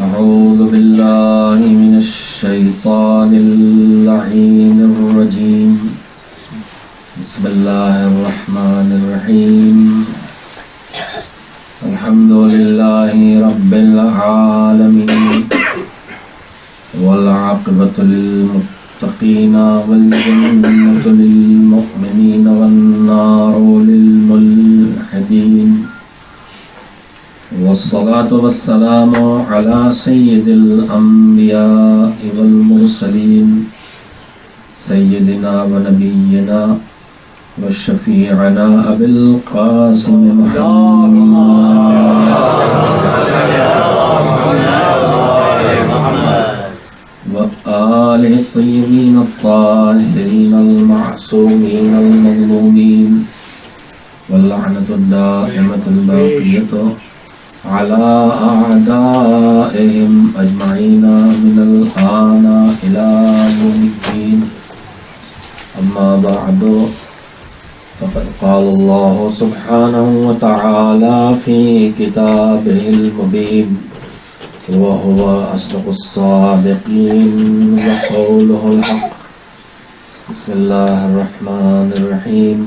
أعوذ بالله من الشيطان اللعين الرجيم. بسم الله الرحمن الرحيم. الحمد لله رب العالمين والعاقبة للمتقين والجنة للمؤمنين والنار للملحدين، والصلاة والسلام على سيد الأنبياء والمرسلين سيدنا ونبينا وشفيعنا أبي القاسم وآله الطيبين الطاهرين المعصومين المظلومين، واللعنة الدائمة الباقية على أعدائهم أجمعين من الآن إلى يوم الدين. أما بعد، فقد قال الله سبحانه وتعالى في كتابه المبين وهو أصدق الصادقين وقوله الحق. بسم الله الرحمن الرحيم.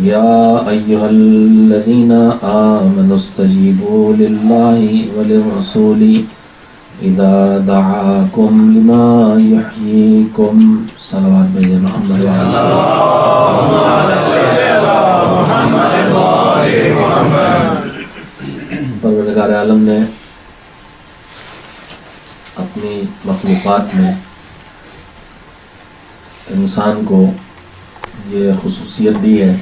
يا أيها الذين آمنوا استجيبوا لله وللرسول إذا دعاكم لما يحييكم. صلوات بھیجے محمد پروردگار عالم نے اپنی مخلوقات میں انسان کو یہ خصوصیت دی ہے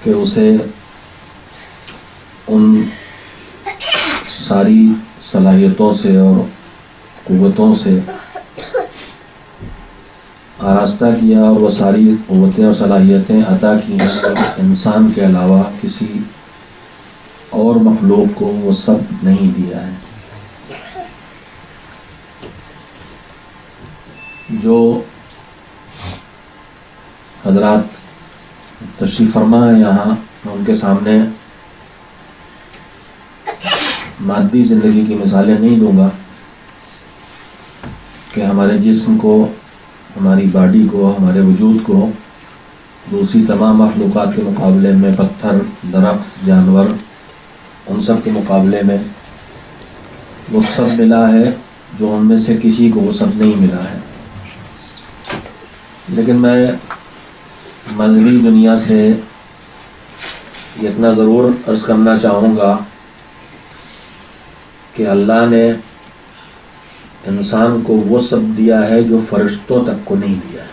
کہ اسے ان ساری صلاحیتوں سے اور قوتوں سے آراستہ کیا اور وہ ساری قوتیں اور صلاحیتیں عطا کی ہیں انسان کے علاوہ کسی اور مخلوق کو وہ سب نہیں دیا ہے. جو حضرات تشریف فرما ہے یہاں، میں ان کے سامنے مادی زندگی کی مثالیں نہیں دوں گا کہ ہمارے جسم کو، ہماری باڈی کو، ہمارے وجود کو دوسری تمام مخلوقات کے مقابلے میں، پتھر، درخت، جانور، ان سب کے مقابلے میں وہ سب ملا ہے جو ان میں سے کسی کو وہ سب نہیں ملا ہے. لیکن میں مذہبی دنیا سے اتنا ضرور عرض کرنا چاہوں گا کہ اللہ نے انسان کو وہ سب دیا ہے جو فرشتوں تک کو نہیں دیا ہے.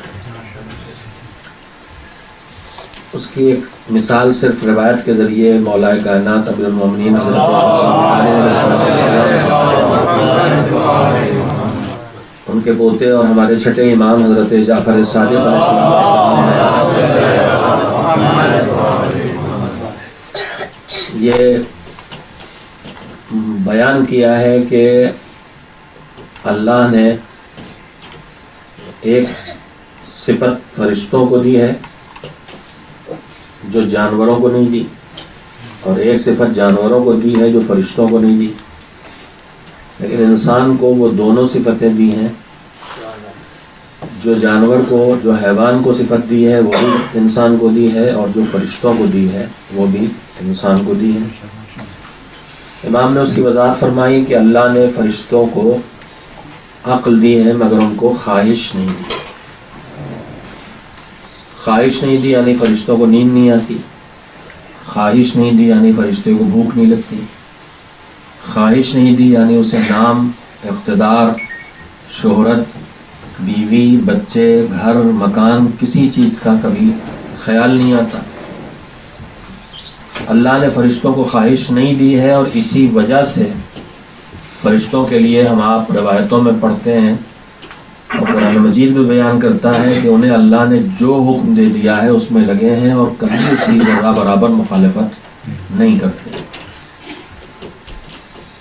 اس کی ایک مثال صرف روایت کے ذریعے مولا کائنات امیر المومنین حضرت ان کے پوتے اور ہمارے چھٹے امام حضرت جعفر صادق علیہ السلام یہ بیان کیا ہے کہ اللہ نے ایک صفت فرشتوں کو دی ہے جو جانوروں کو نہیں دی، اور ایک صفت جانوروں کو دی ہے جو فرشتوں کو نہیں دی. لیکن انسان کو وہ دونوں صفتیں دی ہیں. جو جانور کو، جو حیوان کو صفت دی ہے وہ بھی انسان کو دی ہے، اور جو فرشتوں کو دی ہے وہ بھی انسان کو دی ہے. امام نے اس کی وضاحت فرمائی کہ اللہ نے فرشتوں کو عقل دی ہے مگر ان کو خواہش نہیں دی. خواہش نہیں دی یعنی فرشتوں کو نیند نہیں آتی. خواہش نہیں دی یعنی فرشتے کو بھوک نہیں لگتی. خواہش نہیں دی یعنی اسے نام، اقتدار، شہرت، بیوی، بچے، گھر، مکان، کسی چیز کا کبھی خیال نہیں آتا. اللہ نے فرشتوں کو خواہش نہیں دی ہے، اور اسی وجہ سے فرشتوں کے لیے ہم آپ روایتوں میں پڑھتے ہیں اور قرآن مجید میں بیان کرتا ہے کہ انہیں اللہ نے جو حکم دے دیا ہے اس میں لگے ہیں اور کبھی اس کی ذرہ برابر مخالفت نہیں کرتے.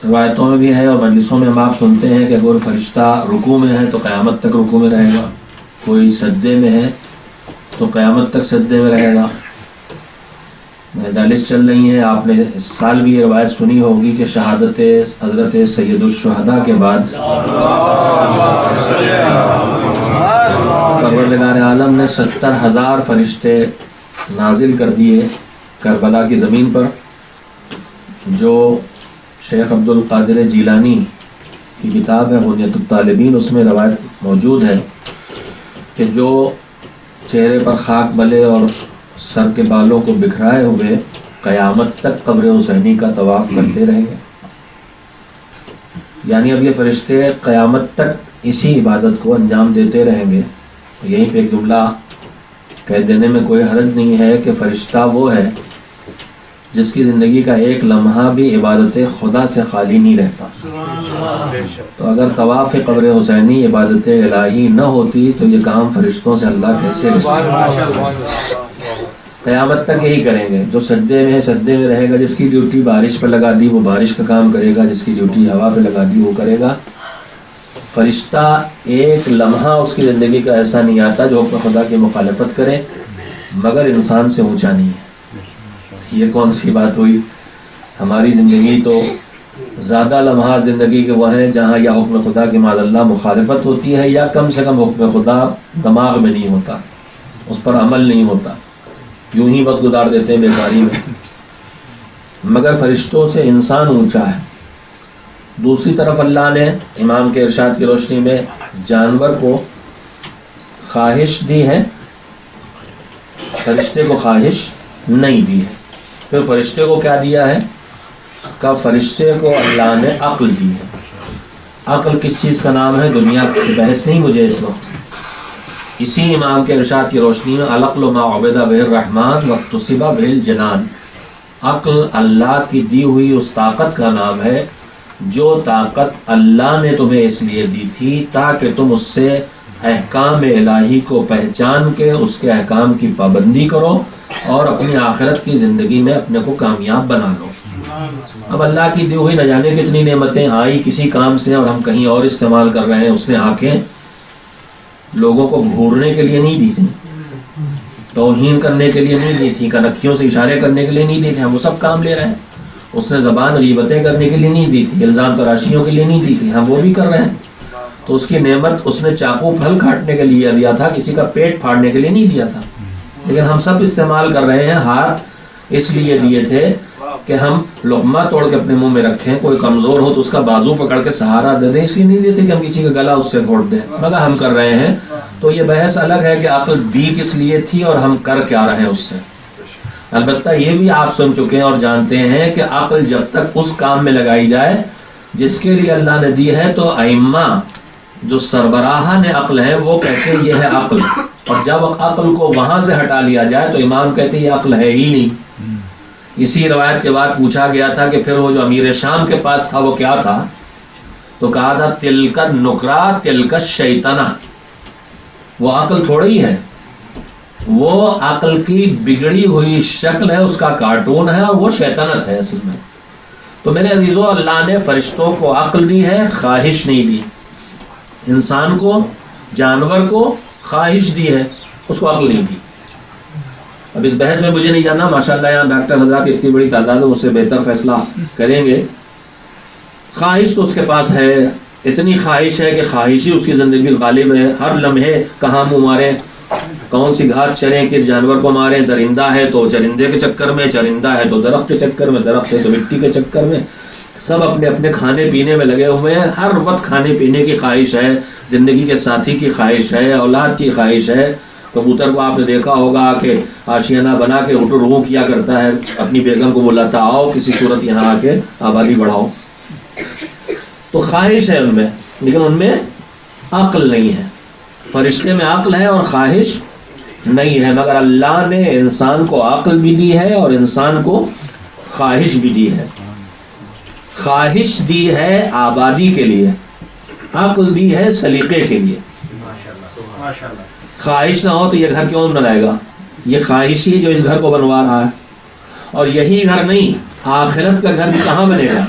روایتوں میں بھی ہے اور مجلسوں میں ہم آپ سنتے ہیں کہ اگر فرشتہ رکوع میں ہے تو قیامت تک رکوع میں رہے گا، کوئی سجدے میں ہے تو قیامت تک سجدے میں رہے گا. مجالس چل رہی ہیں. آپ نے اس سال بھی یہ روایت سنی ہوگی کہ شہادت حضرت سید الشہداء کے بعد پروردگار عالم نے 70,000 فرشتے نازل کر دیے کربلا کی زمین پر. جو شیخ عبد القادر جیلانی کی کتاب ہے غنیت الطالبین، اس میں روایت موجود ہے کہ جو چہرے پر خاک ملے اور سر کے بالوں کو بکھرائے ہوئے قیامت تک قبر حسینی کا طواف کرتے رہیں گے. یعنی اب یہ فرشتے قیامت تک اسی عبادت کو انجام دیتے رہیں گے. یہیں پہ ایک جملہ کہہ دینے میں کوئی حرج نہیں ہے کہ فرشتہ وہ ہے جس کی زندگی کا ایک لمحہ بھی عبادت خدا سے خالی نہیں رہتا. تو اگر طواف قبر حسینی عبادت الہی نہ ہوتی تو یہ کام فرشتوں سے اللہ کیسے قیامت تک یہی کریں گے. جو سجدے میں ہے سجدے میں رہے گا، جس کی ڈیوٹی بارش پہ لگا دی وہ بارش کا کام کرے گا، جس کی ڈیوٹی ہوا پہ لگا دی وہ کرے گا. فرشتہ ایک لمحہ اس کی زندگی کا ایسا نہیں آتا جو حکم خدا کی مخالفت کرے، مگر انسان سے اونچا نہیں ہے. یہ کون سی بات ہوئی؟ ہماری زندگی تو زیادہ لمحات زندگی کے وہ ہیں جہاں یا حکم خدا کی معاذ اللہ مخالفت ہوتی ہے یا کم سے کم حکم خدا دماغ میں نہیں ہوتا، اس پر عمل نہیں ہوتا، یوں ہی وقت گزار دیتے ہیں بیکاری میں. مگر فرشتوں سے انسان اونچا ہے. دوسری طرف اللہ نے امام کے ارشاد کی روشنی میں جانور کو خواہش دی ہے، فرشتے کو خواہش نہیں دی ہے. پھر فرشتے کو کیا دیا ہے؟ کہ فرشتے کو اللہ نے عقل دی ہے. عقل کس چیز کا نام ہے؟ دنیا کی بحث نہیں مجھے اس وقت. اسی امام کے ارشاد کی روشنی میں العقل ما عبد بہ الرحمن واکتسب بہ الجنان. عقل اللہ کی دی ہوئی اس طاقت کا نام ہے جو طاقت اللہ نے تمہیں اس لیے دی تھی تاکہ تم اس سے احکام الہی کو پہچان کے اس کے احکام کی پابندی کرو اور اپنی آخرت کی زندگی میں اپنے کو کامیاب بنا لو. اب اللہ کی دی ہوئی نہ جانے کتنی نعمتیں آئی کسی کام سے اور ہم کہیں اور استعمال کر رہے ہیں. اس نے آنکھیں لوگوں کو گھورنے کے لیے نہیں دی تھی، توہین کرنے کے لیے نہیں دی تھی، کنکھیوں سے اشارے کرنے کے لیے نہیں دی تھی، ہم وہ سب کام لے رہے ہیں. اس نے زبان غیبتیں کرنے کے لیے نہیں دی تھی، الزام تراشیوں کے لیے نہیں دی تھی، ہم وہ بھی کر رہے ہیں. تو اس کی نعمت اس نے چاقو پھل کاٹنے کے لیے دیا تھا، کسی کا پیٹ پھاڑنے کے لیے نہیں دیا تھا. لیکن ہم سب استعمال کر رہے ہیں. ہاتھ اس لیے دیے تھے کہ ہم لقمہ توڑ کے اپنے منہ میں رکھیں، کوئی کمزور ہو تو اس کا بازو پکڑ کے سہارا دے دیں، اس لیے نہیں دیتے کہ ہم کسی کا گلا اس سے گھونٹ دیں، مگر ہم کر رہے ہیں. تو یہ بحث الگ ہے کہ عقل دی کس لیے تھی اور ہم کر کیا رہے ہیں اس سے. البتہ یہ بھی آپ سن چکے ہیں اور جانتے ہیں کہ عقل جب تک اس کام میں لگائی جائے جس کے لیے اللہ نے دی ہے تو ائمہ جو سربراہان عقل ہے وہ کہتے ہیں یہ ہے عقل، اور جب عقل کو وہاں سے ہٹا لیا جائے تو امام کہتے ہیں یہ عقل ہے ہی نہیں. اسی روایت کے بعد پوچھا گیا تھا کہ پھر وہ جو امیر شام کے پاس تھا وہ کیا تھا؟ تو کہا تھا تلک نکرا تلک شیطنہ. وہ عقل تھوڑی ہے، وہ عقل کی بگڑی ہوئی شکل ہے، اس کا کارٹون ہے اور وہ شیطنت ہے اصل میں. تو میرے عزیزو، اللہ نے فرشتوں کو عقل دی ہے، خواہش نہیں دی. انسان کو، جانور کو خواہش دی ہے، اس کو عقل نہیں دی. اب اس بحث میں مجھے نہیں جاننا، ماشاءاللہ یہاں ڈاکٹر حضرات اتنی بڑی تعداد ہے، اس سے بہتر فیصلہ کریں گے. خواہش تو اس کے پاس ہے، اتنی خواہش ہے کہ خواہش ہی اس کی زندگی غالب ہے. ہر لمحے کہاں منہ ماریں، کون سی گھاٹ چلیں، کس جانور کو ماریں. درندہ ہے تو چرندے کے چکر میں، چرندہ ہے تو درخت کے چکر میں، درخت ہے تو مٹی کے چکر میں. سب اپنے اپنے کھانے پینے میں لگے ہوئے ہیں. ہر وقت کھانے پینے کی خواہش ہے، زندگی کے ساتھی کی خواہش ہے، اولاد کی خواہش ہے. کبوتر کو آپ نے دیکھا ہوگا کہ آشیانہ بنا کے ہٹر رو کیا کرتا ہے، اپنی بیگم کو بلاتا آؤ کسی صورت یہاں آ کے آبادی بڑھاؤ. تو خواہش ہے ان میں، لیکن ان میں عقل نہیں ہے. فرشتے میں عقل ہے اور خواہش نہیں ہے، مگر اللہ نے انسان کو عقل بھی دی ہے اور انسان کو خواہش بھی دی ہے. خواہش دی ہے آبادی کے لیے، عقل دی ہے سلیقے کے لیے. خواہش نہ ہو تو یہ گھر کیوں بنائے گا؟ یہ خواہش ہی جو اس گھر کو بنوا رہا ہے. اور یہی گھر نہیں، آخرت کا گھر بھی کہاں بنے گا؟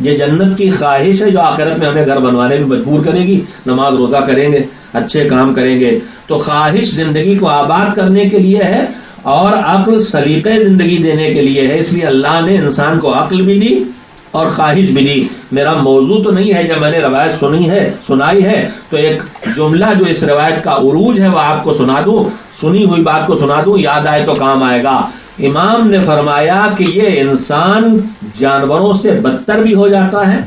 یہ جنت کی خواہش ہے جو آخرت میں ہمیں گھر بنوانے میں مجبور کرے گی. نماز روزہ کریں گے، اچھے کام کریں گے. تو خواہش زندگی کو آباد کرنے کے لیے ہے اور عقل سلیقے زندگی دینے کے لیے ہے، اس لیے اللہ نے انسان کو عقل بھی دی اور خواہش بھی دی۔ میرا موضوع تو نہیں ہے، جب میں نے روایت سنائی ہے تو ایک جملہ جو اس روایت کا عروج ہے وہ آپ کو سنا دوں، سنی ہوئی بات کو سنا دوں، یاد آئے تو کام آئے گا۔ امام نے فرمایا کہ یہ انسان جانوروں سے بدتر بھی ہو جاتا ہے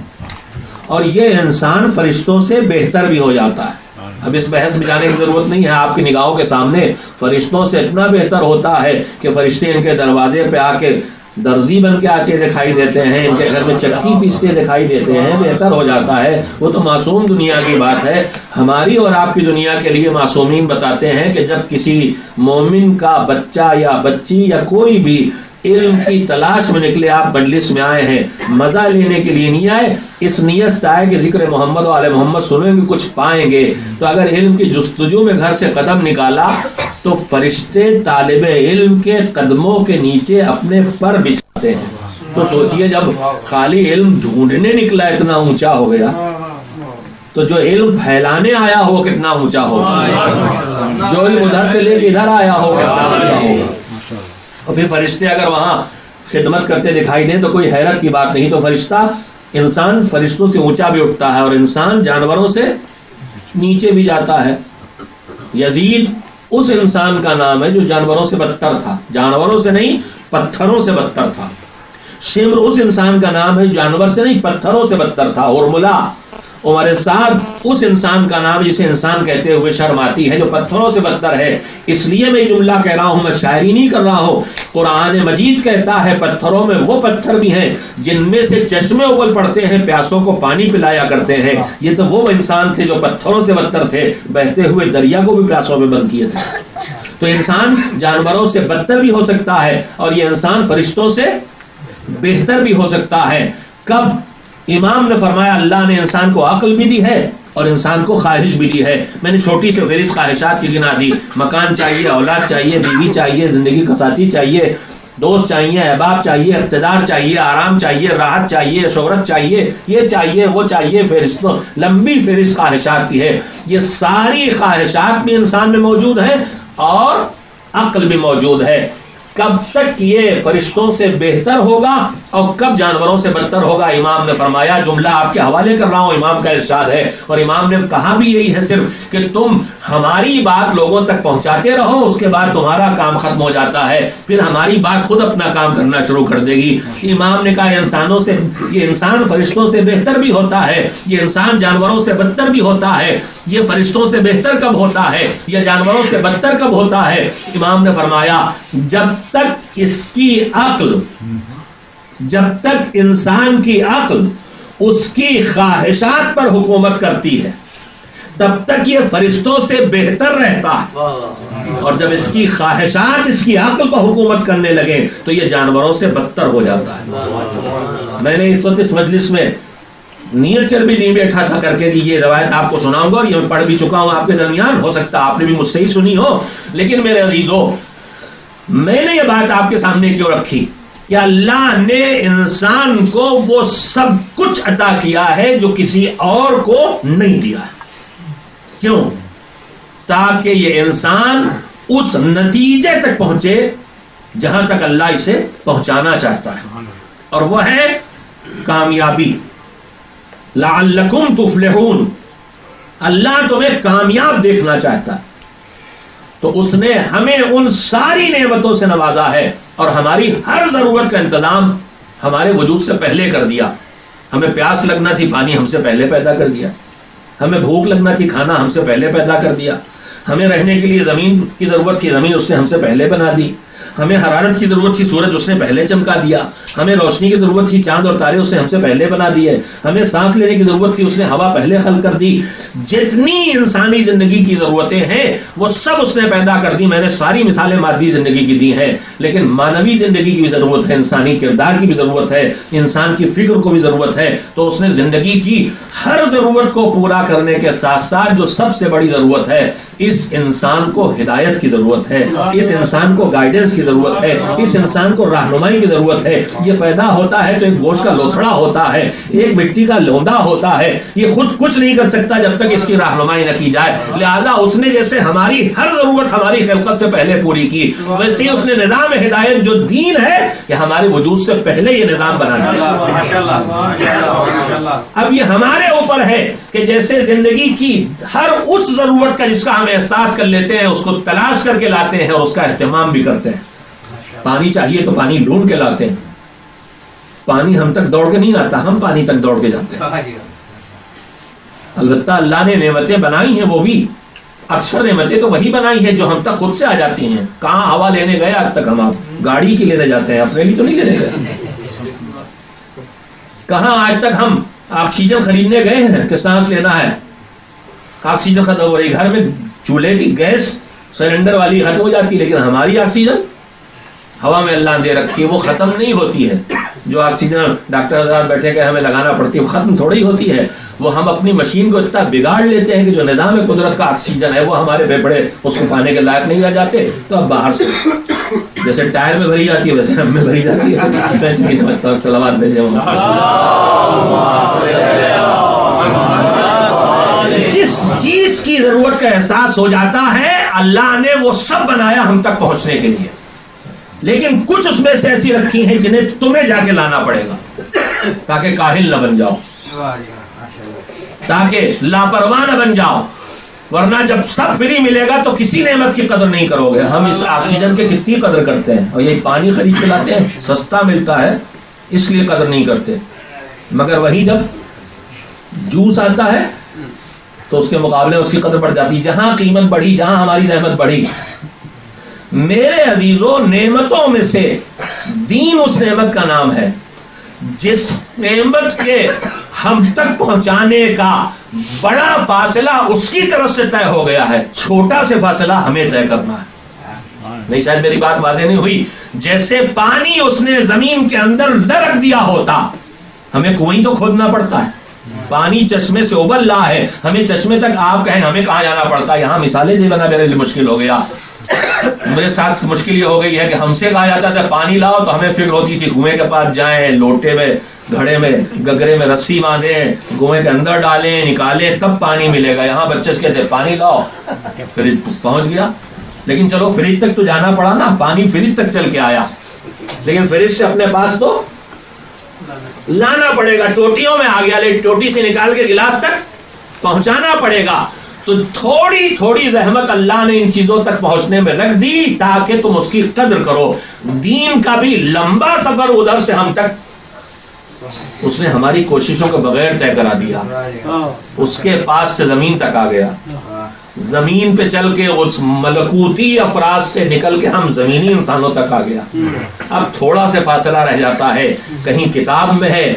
اور یہ انسان فرشتوں سے بہتر بھی ہو جاتا ہے۔ اب اس بحث میں جانے کی ضرورت نہیں ہے، آپ کی نگاہوں کے سامنے فرشتوں سے اتنا بہتر ہوتا ہے کہ فرشتے ان کے دروازے پہ آ کے درزی بن کے آتے دکھائی دیتے ہیں، ان کے گھر میں چکی پیستے دکھائی دیتے ہیں، بہتر ہو جاتا ہے۔ وہ تو معصوم دنیا کی بات ہے۔ ہماری اور آپ کی دنیا کے لیے معصومین بتاتے ہیں کہ جب کسی مومن کا بچہ یا بچی یا کوئی بھی علم کی تلاش میں نکلے، آپ مجلس میں آئے ہیں، مزہ لینے کے لیے نہیں آئے، اس نیت سے آئے کہ ذکر محمد و آل محمد سنیں گے، کچھ پائیں گے، تو اگر علم کی جستجو میں گھر سے قدم نکالا تو فرشتے طالب علم کے قدموں کے نیچے اپنے پر بچھاتے ہیں۔ تو سوچئے جب خالی علم ڈھونڈنے نکلا اتنا اونچا ہو گیا، تو جو علم پھیلانے آیا ہو کتنا اونچا ہوگا، جو علم ادھر سے لے کے ادھر آیا ہو کتنا اونچا ہوگا۔ اور پھر فرشتے اگر وہاں خدمت کرتے دکھائی دیں تو کوئی حیرت کی بات نہیں۔ تو انسان فرشتوں سے اونچا بھی اٹھتا ہے اور انسان جانوروں سے نیچے بھی جاتا ہے۔ یزید اس انسان کا نام ہے جو جانوروں سے بدتر تھا، جانوروں سے نہیں پتھروں سے بدتر تھا۔ شمر اس انسان کا نام ہے جو جانور سے نہیں پتھروں سے بدتر تھا۔ ارملا عمر سعد اس انسان کا نام جسے انسان کہتے ہوئے شرم آتی ہے جو پتھروں سے بدتر ہے۔ اس لیے میں جملہ کہہ رہا ہوں، میں شاعری نہیں کر رہا ہوں۔ قرآن مجید کہتا ہے پتھروں میں وہ پتھر بھی ہیں جن میں سے چشمے اگل پڑتے ہیں، پیاسوں کو پانی پلایا کرتے ہیں۔ یہ تو وہ انسان تھے جو پتھروں سے بدتر تھے، بہتے ہوئے دریا کو بھی پیاسوں میں بند کیے تھے۔ تو انسان جانوروں سے بدتر بھی ہو سکتا ہے اور یہ انسان فرشتوں سے بہتر بھی ہو سکتا ہے۔ کب؟ امام نے فرمایا اللہ نے انسان کو عقل بھی دی ہے اور انسان کو خواہش بھی دی ہے۔ میں نے چھوٹی سی فہرست خواہشات کی گنا دی، مکان چاہیے، اولاد چاہیے، بیوی چاہیے، زندگی کا ساتھی چاہیے، دوست چاہیے، احباب چاہیے، اقتدار چاہیے، آرام چاہیے، راحت چاہیے، شہرت چاہیے، یہ چاہیے وہ چاہیے، فہرستوں لمبی فہرست خواہشات کی ہے۔ یہ ساری خواہشات بھی انسان میں موجود ہیں اور عقل بھی موجود ہے۔ کب تک یہ فرشتوں سے بہتر ہوگا اور کب جانوروں سے بدتر ہوگا؟ امام نے فرمایا، جملہ آپ کے حوالے کر رہا ہوں، امام کا ارشاد ہے اور امام نے کہا بھی یہی ہے صرف کہ تم ہماری بات لوگوں تک پہنچاتے رہو، اس کے بعد تمہارا کام ختم ہو جاتا ہے، پھر ہماری بات خود اپنا کام کرنا شروع کر دے گی۔ امام نے کہا یہ انسان فرشتوں سے بہتر بھی ہوتا ہے، یہ انسان جانوروں سے بدتر بھی ہوتا ہے۔ یہ فرشتوں سے بہتر کب ہوتا ہے یا جانوروں سے بدتر کب ہوتا ہے؟ امام نے فرمایا جب تک اس کی عقل، جب تک انسان کی عقل اس کی خواہشات پر حکومت کرتی ہے تب تک یہ فرشتوں سے بہتر رہتا ہے، اور جب اس کی خواہشات اس کی عقل پر حکومت کرنے لگے تو یہ جانوروں سے بدتر ہو جاتا ہے۔ میں نے اس وقت اس مجلس میں نیت کر بھی نہیں بیٹھا تھا کر کے کہ یہ روایت آپ کو سناؤں گا، اور یہ میں پڑھ بھی چکا ہوں آپ کے درمیان، ہو سکتا آپ نے بھی مجھ سے ہی سنی ہو، لیکن میرے عزیزو میں نے یہ بات آپ کے سامنے کیوں رکھی کہ اللہ نے انسان کو وہ سب کچھ عطا کیا ہے جو کسی اور کو نہیں دیا ہے۔ کیوں؟ تاکہ یہ انسان اس نتیجے تک پہنچے جہاں تک اللہ اسے پہنچانا چاہتا ہے، اور وہ ہے کامیابی۔ لعلکم تفلحون، اللہ تمہیں کامیاب دیکھنا چاہتا ہے، تو اس نے ہمیں ان ساری نعمتوں سے نوازا ہے اور ہماری ہر ضرورت کا انتظام ہمارے وجود سے پہلے کر دیا۔ ہمیں پیاس لگنا تھی، پانی ہم سے پہلے پیدا کر دیا، ہمیں بھوک لگنا تھی، کھانا ہم سے پہلے پیدا کر دیا، ہمیں رہنے کے لیے زمین کی ضرورت تھی، زمین اس نے ہم سے پہلے بنا دی، ہمیں حرارت کی ضرورت تھی، سورج اس نے پہلے چمکا دیا، ہمیں روشنی کی ضرورت تھی، چاند اور تارے اس نے ہم سے پہلے بنا دیے، ہمیں سانس لینے کی ضرورت تھی، اس نے ہوا پہلے خلق کر دی۔ جتنی انسانی زندگی کی ضرورتیں ہیں وہ سب اس نے پیدا کر دی۔ میں نے ساری مثالیں مادی زندگی کی دی ہیں، لیکن مانوی زندگی کی بھی ضرورت ہے، انسانی کردار کی بھی ضرورت ہے، انسان کی فکر کو بھی ضرورت ہے۔ تو اس نے زندگی کی ہر ضرورت کو پورا کرنے کے ساتھ ساتھ جو سب سے بڑی ضرورت ہے، اس انسان کو ہدایت کی ضرورت ہے، اس انسان کو گائیڈنس گائیڈنس کی ضرورت ہے, اس انسان کو رہنمائی کی ضرورت ہے. یہ پیدا ہوتا ہے تو ایک گوشت کا لوتھڑا ہوتا ہے, ایک مٹی کا لوندا ہوتا ہے, یہ خود کچھ نہیں کر سکتا جب تک اس کی رہنمائی نہ کی جائے. لہذا اس نے جیسے ہماری ہر ضرورت ہماری خلقت سے پہلے پوری کی, ویسے ہی اس نے نظام ہدایت جو دین ہے کہ ہمارے وجود سے پہلے یہ نظام بنا دیا. اب یہ ہمارے اوپر ہے کہ جیسے زندگی کی ہر اس ضرورت کا جس کا ہم احساس کر لیتے ہیں اس کو تلاش کر کے لاتے ہیں اور اس کا اہتمام بھی کرتے ہیں. پانی چاہیے تو پانی ڈھونڈ کے لاتے ہیں, پانی ہم تک دوڑ کے نہیں آتا, ہم پانی تک دوڑ کے جاتے ہیں. البتہ اللہ نے نعمتیں بنائی ہیں, وہ بھی اکثر نعمتیں تو وہی بنائی ہیں جو ہم تک خود سے آ جاتی ہیں. کہاں ہوا لینے گئے آج تک؟ ہم گاڑی کی لینے جاتے ہیں, اپنے لیے تو نہیں لینے گئے. کہاں آج تک ہم آکسیجن خریدنے گئے ہیں کہ سانس لینا ہے, آکسیجن ختم ہو رہی, گھر میں چولہے کی گیس سلنڈر والی ختم ہو جاتی, لیکن ہماری آکسیجن ہوا میں اللہ دے رکھی ہے, وہ ختم نہیں ہوتی ہے. جو آکسیجن ڈاکٹر حضرات بیٹھے کہ ہمیں لگانا پڑتی ہے وہ ختم تھوڑی ہوتی ہے. وہ ہم اپنی مشین کو اتنا بگاڑ لیتے ہیں کہ جو نظام قدرت کا آکسیجن ہے وہ ہمارے پھیپھڑے اس کو پانے کے لائق نہیں رہ جاتے. تو اب باہر سے جیسے ٹائر میں بھری جاتی ہے ویسے ہم میں بھری جاتی ہے. میں نہیں سمجھتا ہوں, صلوات بھیجے. جس چیز کی ضرورت کا احساس ہو جاتا ہے اللہ نے وہ سب بنایا ہم تک پہنچنے کے لیے, لیکن کچھ اس میں سے ایسی رکھی ہیں جنہیں تمہیں جا کے لانا پڑے گا تاکہ کاہل نہ بن جاؤ, تاکہ لاپرواہ نہ بن جاؤ. ورنہ جب سب فری ملے گا تو کسی نعمت کی قدر نہیں کرو گے. ہم اس آکسیجن کی کتنی قدر کرتے ہیں, اور یہ پانی خرید کے لاتے ہیں, سستا ملتا ہے اس لیے قدر نہیں کرتے. مگر وہی جب جوس آتا ہے تو اس کے مقابلے اس کی قدر بڑھ جاتی. جہاں قیمت بڑھی, جہاں ہماری زحمت بڑھی. میرے عزیزوں, نعمتوں میں سے دین اس نعمت کا نام ہے جس نعمت کے ہم تک پہنچانے کا بڑا فاصلہ اس کی طرف سے طے ہو گیا ہے, چھوٹا سے فاصلہ ہمیں طے کرنا ہے. نہیں, شاید میری بات واضح نہیں ہوئی. جیسے پانی اس نے زمین کے اندر نہ رکھ دیا ہوتا, ہمیں کنویں تو کھودنا پڑتا ہے. پانی چشمے سے ابل رہا ہے, ہمیں چشمے تک آپ کہیں ہمیں کہاں جانا پڑتا ہے. یہاں مثالیں دے بنا میرے لیے مشکل ہو گیا. میرے ساتھ مشکل یہ ہو گئی ہے کہ ہم سے کہا جاتا تھا پانی لاؤ تو ہمیں فکر ہوتی تھی کنویں کے پاس جائیں, لوٹے میں گھڑے میں گگرے میں رسی باندھیں, کنویں کے اندر ڈالیں, نکالیں, تب پانی ملے گا. یہاں بچے کہتے پانی لاؤ, فریج پہنچ گیا. لیکن چلو فریج تک تو جانا پڑا نا, پانی فریج تک چل کے آیا, لیکن فریج سے اپنے پاس تو لانا پڑے گا. ٹوٹیوں میں آ گیا, لیکن ٹوٹی سے نکال کے گلاس تک پہنچانا پڑے گا. تو تھوڑی تھوڑی زحمت اللہ نے ان چیزوں تک پہنچنے میں رکھ دی تاکہ تم اس کی قدر کرو. دین کا بھی لمبا سفر ادھر سے ہم تک اس نے ہماری کوششوں کے بغیر طے کرا دیا. اس کے پاس سے زمین تک آ گیا, زمین پہ چل کے اس ملکوتی افراد سے نکل کے ہم زمینی انسانوں تک آ گیا. اب تھوڑا سے فاصلہ رہ جاتا ہے, کہیں کتاب میں ہے,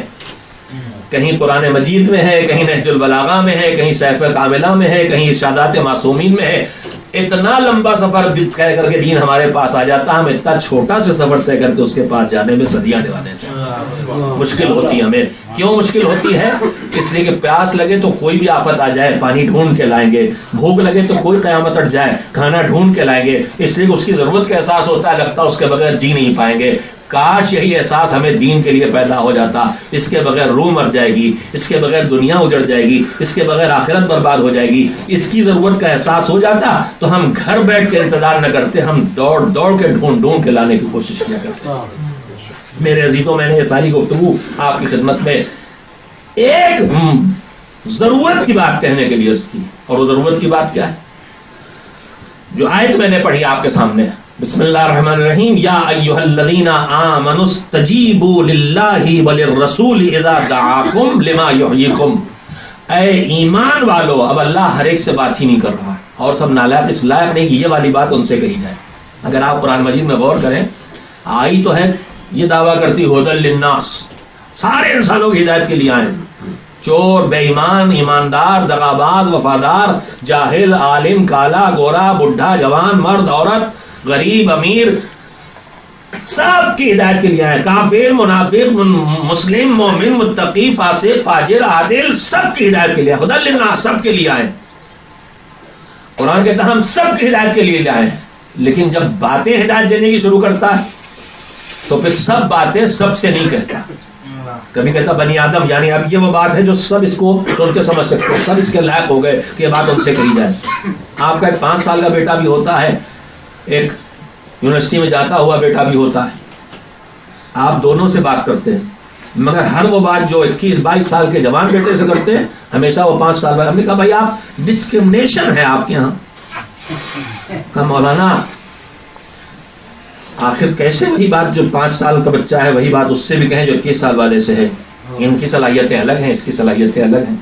کہیں قرآن مجید میں ہے, کہیں نہج البلاغہ میں ہے, کہیں سیف کاملہ میں ہے, کہیں ارشادات معصومین میں ہے. اتنا لمبا سفر طے کر کے دین ہمارے پاس آ جاتا, ہم اتنا چھوٹا سے سفر طے کر کے اس کے پاس جانے میں صدیاں دیوانے چاہیے. مشکل ہوتی ہے ہمیں. کیوں مشکل ہوتی ہے؟ اس لیے کہ پیاس لگے تو کوئی بھی آفت آ جائے پانی ڈھونڈ کے لائیں گے, بھوک لگے تو کوئی قیامت اٹھ جائے کھانا ڈھونڈ کے لائیں گے. اس لیے اس کی ضرورت کا احساس ہوتا ہے, لگتا ہے اس کے بغیر جی نہیں پائیں گے. کاش یہی احساس ہمیں دین کے لیے پیدا ہو جاتا. اس کے بغیر روح مر جائے گی, اس کے بغیر دنیا اجڑ جائے گی, اس کے بغیر آخرت برباد ہو جائے گی. اس کی ضرورت کا احساس ہو جاتا تو ہم گھر بیٹھ کے انتظار نہ کرتے, ہم دوڑ دوڑ کے ڈھونڈ ڈھونڈ کے لانے کی کوشش کیا کرتے. میرے عزیزوں, میں نے یہ ساری گفتگو آپ کی خدمت میں ایک ضرورت کی بات کہنے کے لیے عرض کی. اور وہ ضرورت کی بات کیا ہے؟ جو آیت میں نے پڑھی آپ کے سامنے, بسم اللہ الرحمن الرحیم, یا ایھا الذین آمنوا استجیبوا للہ وللرسول اذا دعاکم لما یحییکم. اے ایمان والو, اب اللہ ہر ایک سے بات ہی نہیں کر رہا, اور سب نالائق اس لائق نہیں کہ یہ والی بات ان سے کہی جائے. اگر آپ قرآن مجید میں غور کریں, آئی تو ہے یہ دعویٰ کرتی ہدی للناس, سارے انسانوں کی ہدایت کے لیے آئے. چور, بے ایمان, ایماندار, دغاباز, وفادار, جاہل, عالم, کالا, گورا, بڈھا, جوان, مرد, عورت, غریب, امیر, سب کی ہدایت کے لیے آئے. کافر, منافق, مسلم, مومن, متقی, فاسق, فاجر, عادل, سب کی ہدایت کے لیے. ہدی للناس, سب کے لیے آئے. قرآن کہتا ہے ہم سب کی ہدایت کے لیے آئے. لیکن جب باتیں ہدایت دینے کی شروع کرتا ہے تو پھر سب باتیں سب سے نہیں کہتا. کبھی کہتا بنی آدم، یعنی اب یہ وہ بات ہے جو سب اس کو سن کے سمجھ سکتے، سب اس کے لائق ہو گئے کہ یہ بات ان سے کہی جائے. آپ کا ایک 5 سال کا بیٹا بھی ہوتا ہے، ایک یونیورسٹی میں جاتا ہوا بیٹا بھی ہوتا ہے، آپ دونوں سے بات کرتے ہیں، مگر ہر وہ بات جو 21-22 سال کے جوان بیٹے سے کرتے ہیں ہمیشہ وہ 5 سال بعد. ہم نے کہا بھائی آپ ڈسکرمنیشن ہے آپ کے یہاں. کہا مولانا آخر کیسے وہی بات جو 5 سال کا بچہ ہے وہی بات اس سے بھی کہیں جو 21 سال والے سے ہے؟ ان کی صلاحیتیں الگ ہیں، اس کی صلاحیتیں الگ ہیں.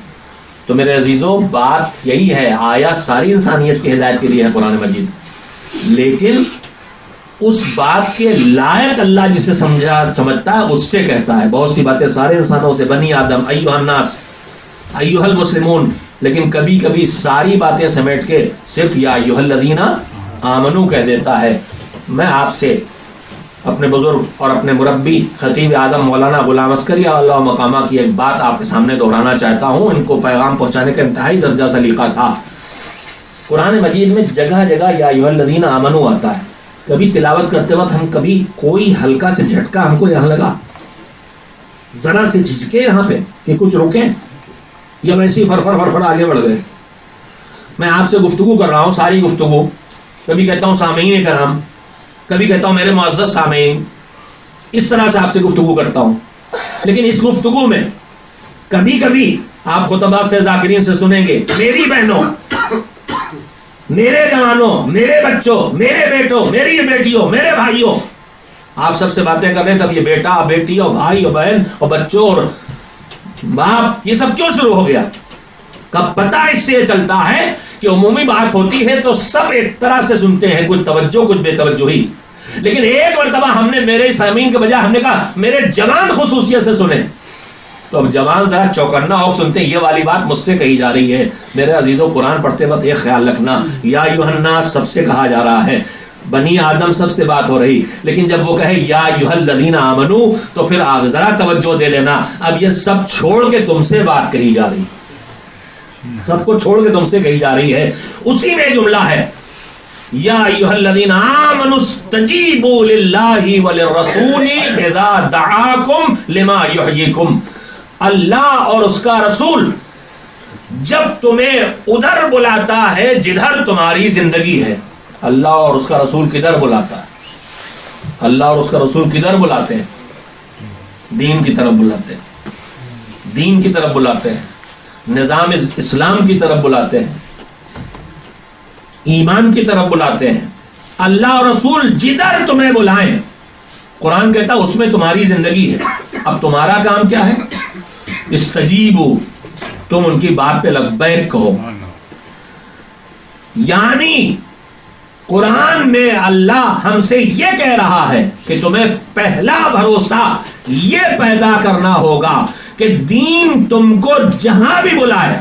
تو میرے عزیزوں بات یہی ہے، آیا ساری انسانیت کی ہدایت کے لیے ہے قرآن مجید، لیکن اس بات کے لائق اللہ جسے سمجھتا ہے اس سے کہتا ہے. بہت سی باتیں سارے انسانوں سے، بنی آدم، ایھا الناس، ایھا المسلمون، لیکن کبھی کبھی ساری باتیں سمیٹ کے صرف یا ایھا الذین آمنو کہہ دیتا ہے. میں آپ سے اپنے بزرگ اور اپنے مربی خطیب اعظم مولانا غلام عسکری اللہ مقامہ کی ایک بات آپ کے سامنے دہرانا چاہتا ہوں. ان کو پیغام پہنچانے کا انتہائی درجہ سلیقہ تھا. قرآن مجید میں جگہ جگہ یا ایھا الذین آمنو آتا ہے. کبھی تلاوت کرتے وقت ہم کبھی کوئی ہلکا سے جھٹکا ہم کو یہاں لگا، ذرا سے جھجکے یہاں پہ کہ کچھ روکیں، یا ویسی فرفر آگے بڑھ گئے. میں آپ سے گفتگو کر رہا ہوں، ساری گفتگو، کبھی کہتا ہوں سامعین کرام، کبھی کہتا ہوں میرے معزز سامعین، اس طرح سے آپ سے گفتگو کرتا ہوں. لیکن اس گفتگو میں کبھی کبھی آپ خطبہ سے ذاکرین سے سنیں گے میری بہنوں، میرے جوانوں، میرے بچوں، میرے بیٹوں، میری بیٹیوں، میرے بھائیوں، آپ سب سے باتیں کر رہے ہیں. تب یہ بیٹا بیٹی اور بھائی اور بہن اور بچوں اور باپ یہ سب کیوں شروع ہو گیا؟ کب پتہ اس سے یہ چلتا ہے کہ عمومی بات ہوتی ہے تو سب ایک طرح سے سنتے ہیں، کچھ توجہ کچھ بے توجہی. لیکن ایک مرتبہ ہم نے میرے سامعین کے بجائے ہم نے کہا میرے جوان خصوصیت سے سنیں، تو اب جوان ذرا چوکنا ہو سنتے ہیں یہ والی بات مجھ سے کہی جا رہی ہے. میرے عزیزوں قرآن پڑھتے وقت ایک خیال رکھنا، یا ایھا الناس سب سے کہا جا رہا ہے، بنی آدم سب سے بات ہو رہی، لیکن جب وہ کہے یا ایھا الذین آمنو تو پھر آپ ذرا توجہ دے لینا، اب یہ سب چھوڑ کے تم سے بات کہی جا رہی، سب کو چھوڑ کے تم سے کہی جا رہی ہے. اسی میں جملہ ہے یا ایھا الذین آمنوا استجیبوا للہ وللرسول اذا دعاکم لما یحییکم. اللہ اور اس کا رسول جب تمہیں ادھر بلاتا ہے جدھر تمہاری زندگی ہے. اللہ اور اس کا رسول کدھر بلاتا ہے؟ اللہ اور اس کا رسول کدھر بلاتے ہیں؟ دین کی طرف بلاتے ہیں، دین کی طرف بلاتے ہیں، نظام اسلام کی طرف بلاتے ہیں، ایمان کی طرف بلاتے ہیں. اللہ اور رسول جدھر تمہیں بلائیں، قرآن کہتا اس میں تمہاری زندگی ہے. اب تمہارا کام کیا ہے؟ استجیبو، تم ان کی بات پہ لبیک کہو. یعنی قرآن میں اللہ ہم سے یہ کہہ رہا ہے کہ تمہیں پہلا بھروسہ یہ پیدا کرنا ہوگا کہ دین تم کو جہاں بھی بلائے،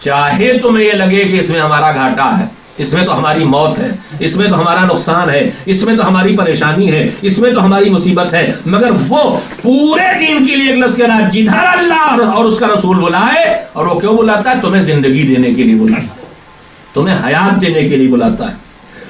چاہے تمہیں یہ لگے کہ اس میں ہمارا گھاٹا ہے، اس میں تو ہماری موت ہے، اس میں تو ہمارا نقصان ہے، اس میں تو ہماری پریشانی ہے، اس میں تو ہماری مصیبت ہے، مگر وہ پورے دین کے لیے ایک لفظ کہہ رہا ہے جدھر اللہ اور اس کا رسول بلائے. اور وہ کیوں بلاتا ہے؟ تمہیں زندگی دینے کے لیے بلاتا ہے، تمہیں حیات دینے کے لیے بلاتا ہے.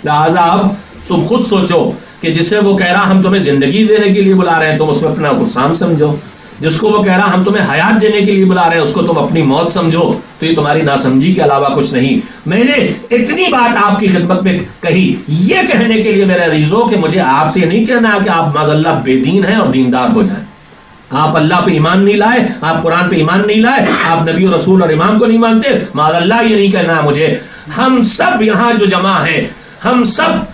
لہذا اب تم خود سوچو کہ جسے وہ کہہ رہا ہم تمہیں زندگی دینے کے لیے بلا رہے ہیں تم اس میں اپنا نقصان سمجھو، جس کو وہ کہہ رہا ہم تمہیں حیات دینے کے لیے بلا رہے ہیں اس کو تم اپنی موت سمجھو، تو یہ تمہاری ناسمجھی کے علاوہ کچھ نہیں. میں نے اتنی بات آپ کی خدمت میں کہی یہ کہنے کے لیے میرے عزیزوں کہ مجھے آپ سے نہیں کہنا کہ آپ معاذ اللہ بے دین ہیں اور دیندار ہو جائیں. آپ اللہ پہ ایمان نہیں لائے، آپ قرآن پہ ایمان نہیں لائے، آپ نبی و رسول اور امام کو نہیں مانتے، معاذ اللہ یہ نہیں کہنا ہے مجھے. ہم سب یہاں جو جمع ہیں ہم سب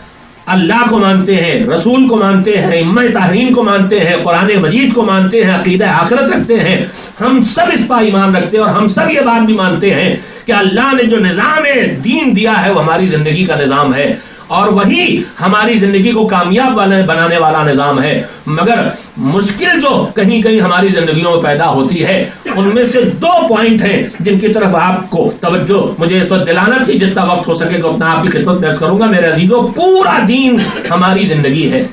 اللہ کو مانتے ہیں، رسول کو مانتے ہیں، ائمہ طاہرین کو مانتے ہیں، قرآن مجید کو مانتے ہیں، عقیدہ آخرت رکھتے ہیں. ہم سب اس پر ایمان رکھتے ہیں اور ہم سب یہ بات بھی مانتے ہیں کہ اللہ نے جو نظام دین دیا ہے وہ ہماری زندگی کا نظام ہے اور وہی ہماری زندگی کو کامیاب بنانے والا نظام ہے. مگر مشکل جو کہیں کہیں ہماری زندگیوں میں پیدا ہوتی ہے ان میں سے 2 پوائنٹ ہیں جن کی طرف آپ کو توجہ مجھے اس وقت دلانا تھی. جتنا وقت ہو سکے گا اتنا آپ کی خدمت پیش کروں گا. میرے عزیزوں پورا دین ہماری زندگی ہے.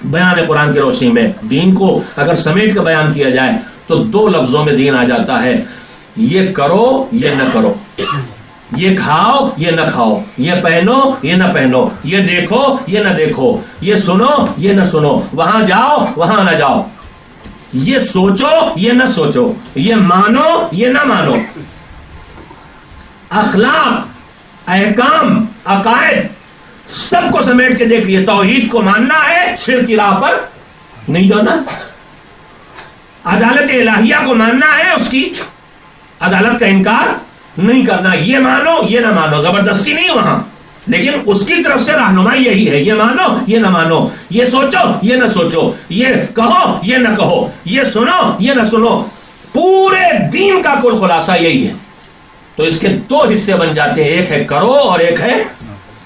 بیان قرآن کی روشنی میں دین کو اگر سمیٹ کر بیان کیا جائے تو 2 لفظوں میں دین آ جاتا ہے، یہ کرو یہ نہ کرو. یہ کھاؤ یہ نہ کھاؤ، یہ پہنو یہ نہ پہنو، یہ دیکھو یہ نہ دیکھو، یہ سنو یہ نہ سنو، وہاں جاؤ وہاں نہ جاؤ، یہ سوچو یہ نہ سوچو، یہ مانو یہ نہ مانو. اخلاق، احکام، عقائد سب کو سمیٹ کے دیکھ لیے. توحید کو ماننا ہے، شرک کی راہ پر نہیں جانا. عدالت الہیہ کو ماننا ہے، اس کی عدالت کا انکار نہیں کرنا. یہ مانو یہ نہ مانو، زبردستی نہیں وہاں، لیکن اس کی طرف سے رہنمائی یہی ہے. یہ مانو یہ نہ مانو، یہ سوچو یہ نہ سوچو، یہ کہو یہ نہ کہو، یہ سنو یہ نہ سنو. پورے دین کا کل خلاصہ یہی ہے. تو اس کے دو حصے بن جاتے ہیں، ایک ہے کرو اور ایک ہے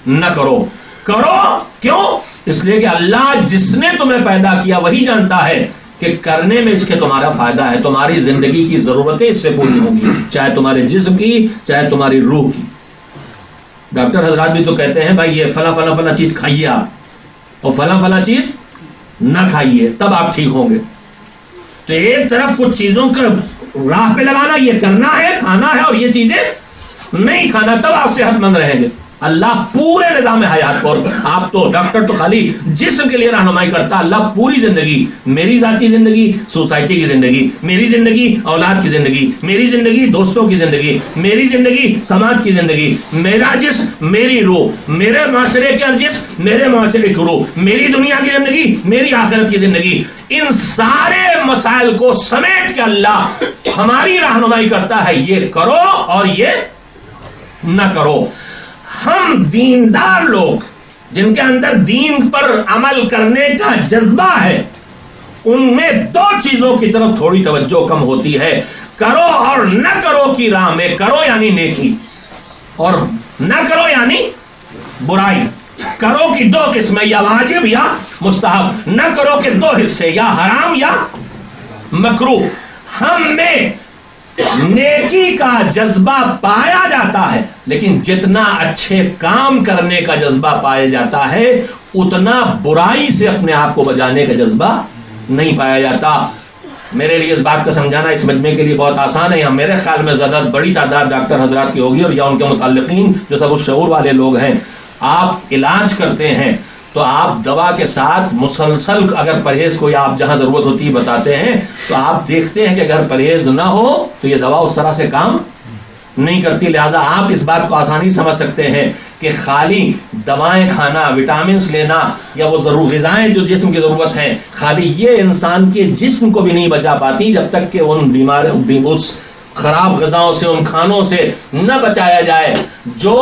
نہ کرو. کرو کیوں؟ اس لیے کہ اللہ جس نے تمہیں پیدا کیا وہی جانتا ہے کہ کرنے میں اس کے تمہارا فائدہ ہے. تمہاری زندگی کی ضرورتیں اس سے پوری ہوں گی، چاہے تمہارے جسم کی چاہے تمہاری روح کی. ڈاکٹر حضرات بھی تو کہتے ہیں بھائی یہ فلاں فلاں فلاں چیز کھائیے آپ، اور فلاں فلاں چیز نہ کھائیے، تب آپ ٹھیک ہوں گے. تو ایک طرف کچھ چیزوں کا راہ پہ لگانا، یہ کرنا ہے کھانا ہے، اور یہ چیزیں نہیں کھانا، تب آپ صحت مند رہیں گے. اللہ پورے نظام حیات کو، آپ تو ڈاکٹر تو خالی جسم کے لیے رہنمائی کرتا، اللہ پوری زندگی، میری ذاتی زندگی، سوسائٹی کی زندگی، میری زندگی اولاد کی زندگی، میری زندگی دوستوں کی زندگی، میری زندگی سماج کی زندگی، میرا جسم میری روح، میرے معاشرے کا جسم میرے معاشرے کی روح، میری دنیا کی زندگی میری آخرت کی زندگی. ان سارے مسائل کو سمیٹ کے اللہ ہماری رہنمائی کرتا ہے، یہ کرو اور یہ نہ کرو. ہم دیندار لوگ جن کے اندر دین پر عمل کرنے کا جذبہ ہے، ان میں دو چیزوں کی طرف تھوڑی توجہ کم ہوتی ہے. کرو اور نہ کرو کی راہ میں، کرو یعنی نیکی اور نہ کرو یعنی برائی. کرو کی دو قسمیں، یا واجب یا مستحب. نہ کرو کے دو حصے، یا حرام یا مکروہ. ہم میں نیکی کا جذبہ پایا جاتا ہے، لیکن جتنا اچھے کام کرنے کا جذبہ پایا جاتا ہے اتنا برائی سے اپنے آپ کو بچانے کا جذبہ نہیں پایا جاتا. میرے لیے اس بات کا سمجھانا اس مجمع کے لیے بہت آسان ہے. میرے خیال میں زیادہ بڑی تعداد ڈاکٹر حضرات کی ہوگی، اور یا ان کے متعلقین جو سب اس شعور والے لوگ ہیں. آپ علاج کرتے ہیں تو آپ دوا کے ساتھ مسلسل اگر پرہیز کو یا آپ جہاں ضرورت ہوتی ہے بتاتے ہیں، تو آپ دیکھتے ہیں کہ اگر پرہیز نہ ہو تو یہ دوا اس طرح سے کام نہیں کرتی. لہذا آپ اس بات کو آسانی سمجھ سکتے ہیں کہ خالی دوائیں کھانا، وٹامنس لینا، یا وہ ضرور غذائیں جو جسم کی ضرورت ہیں، خالی یہ انسان کے جسم کو بھی نہیں بچا پاتی جب تک کہ ان بیماریوں، اس خراب غذاؤں سے، ان کھانوں سے نہ بچایا جائے جو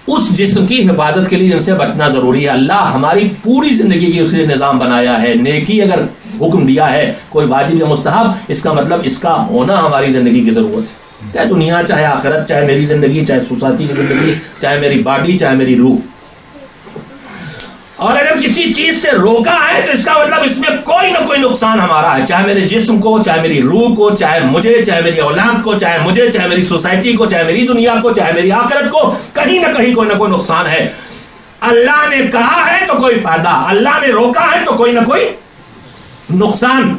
اس جسم کی حفاظت کے لیے جن سے بچنا ضروری ہے. اللہ ہماری پوری زندگی کی اس لیے نظام بنایا ہے. نیکی اگر حکم دیا ہے کوئی واجب یا مستحب، اس کا مطلب اس کا ہونا ہماری زندگی کی ضرورت ہے، چاہے دنیا چاہے آخرت، چاہے میری زندگی چاہے سوسائٹی کی زندگی، چاہے میری باڈی چاہے میری روح. اور اگر کسی چیز سے روکا ہے تو اس کا مطلب اس میں کوئی نہ کوئی نقصان ہمارا ہے، چاہے میرے جسم کو، چاہے میری روح کو، چاہے مجھے، چاہے میری اولاد کو، چاہے مجھے، چاہے میری سوسائٹی کو، چاہے میری دنیا کو، چاہے میری آخرت کو، کہیں نہ کہیں کوئی نہ کوئی نقصان ہے. اللہ نے کہا ہے تو کوئی فائدہ، اللہ نے روکا ہے تو کوئی نہ کوئی نقصان.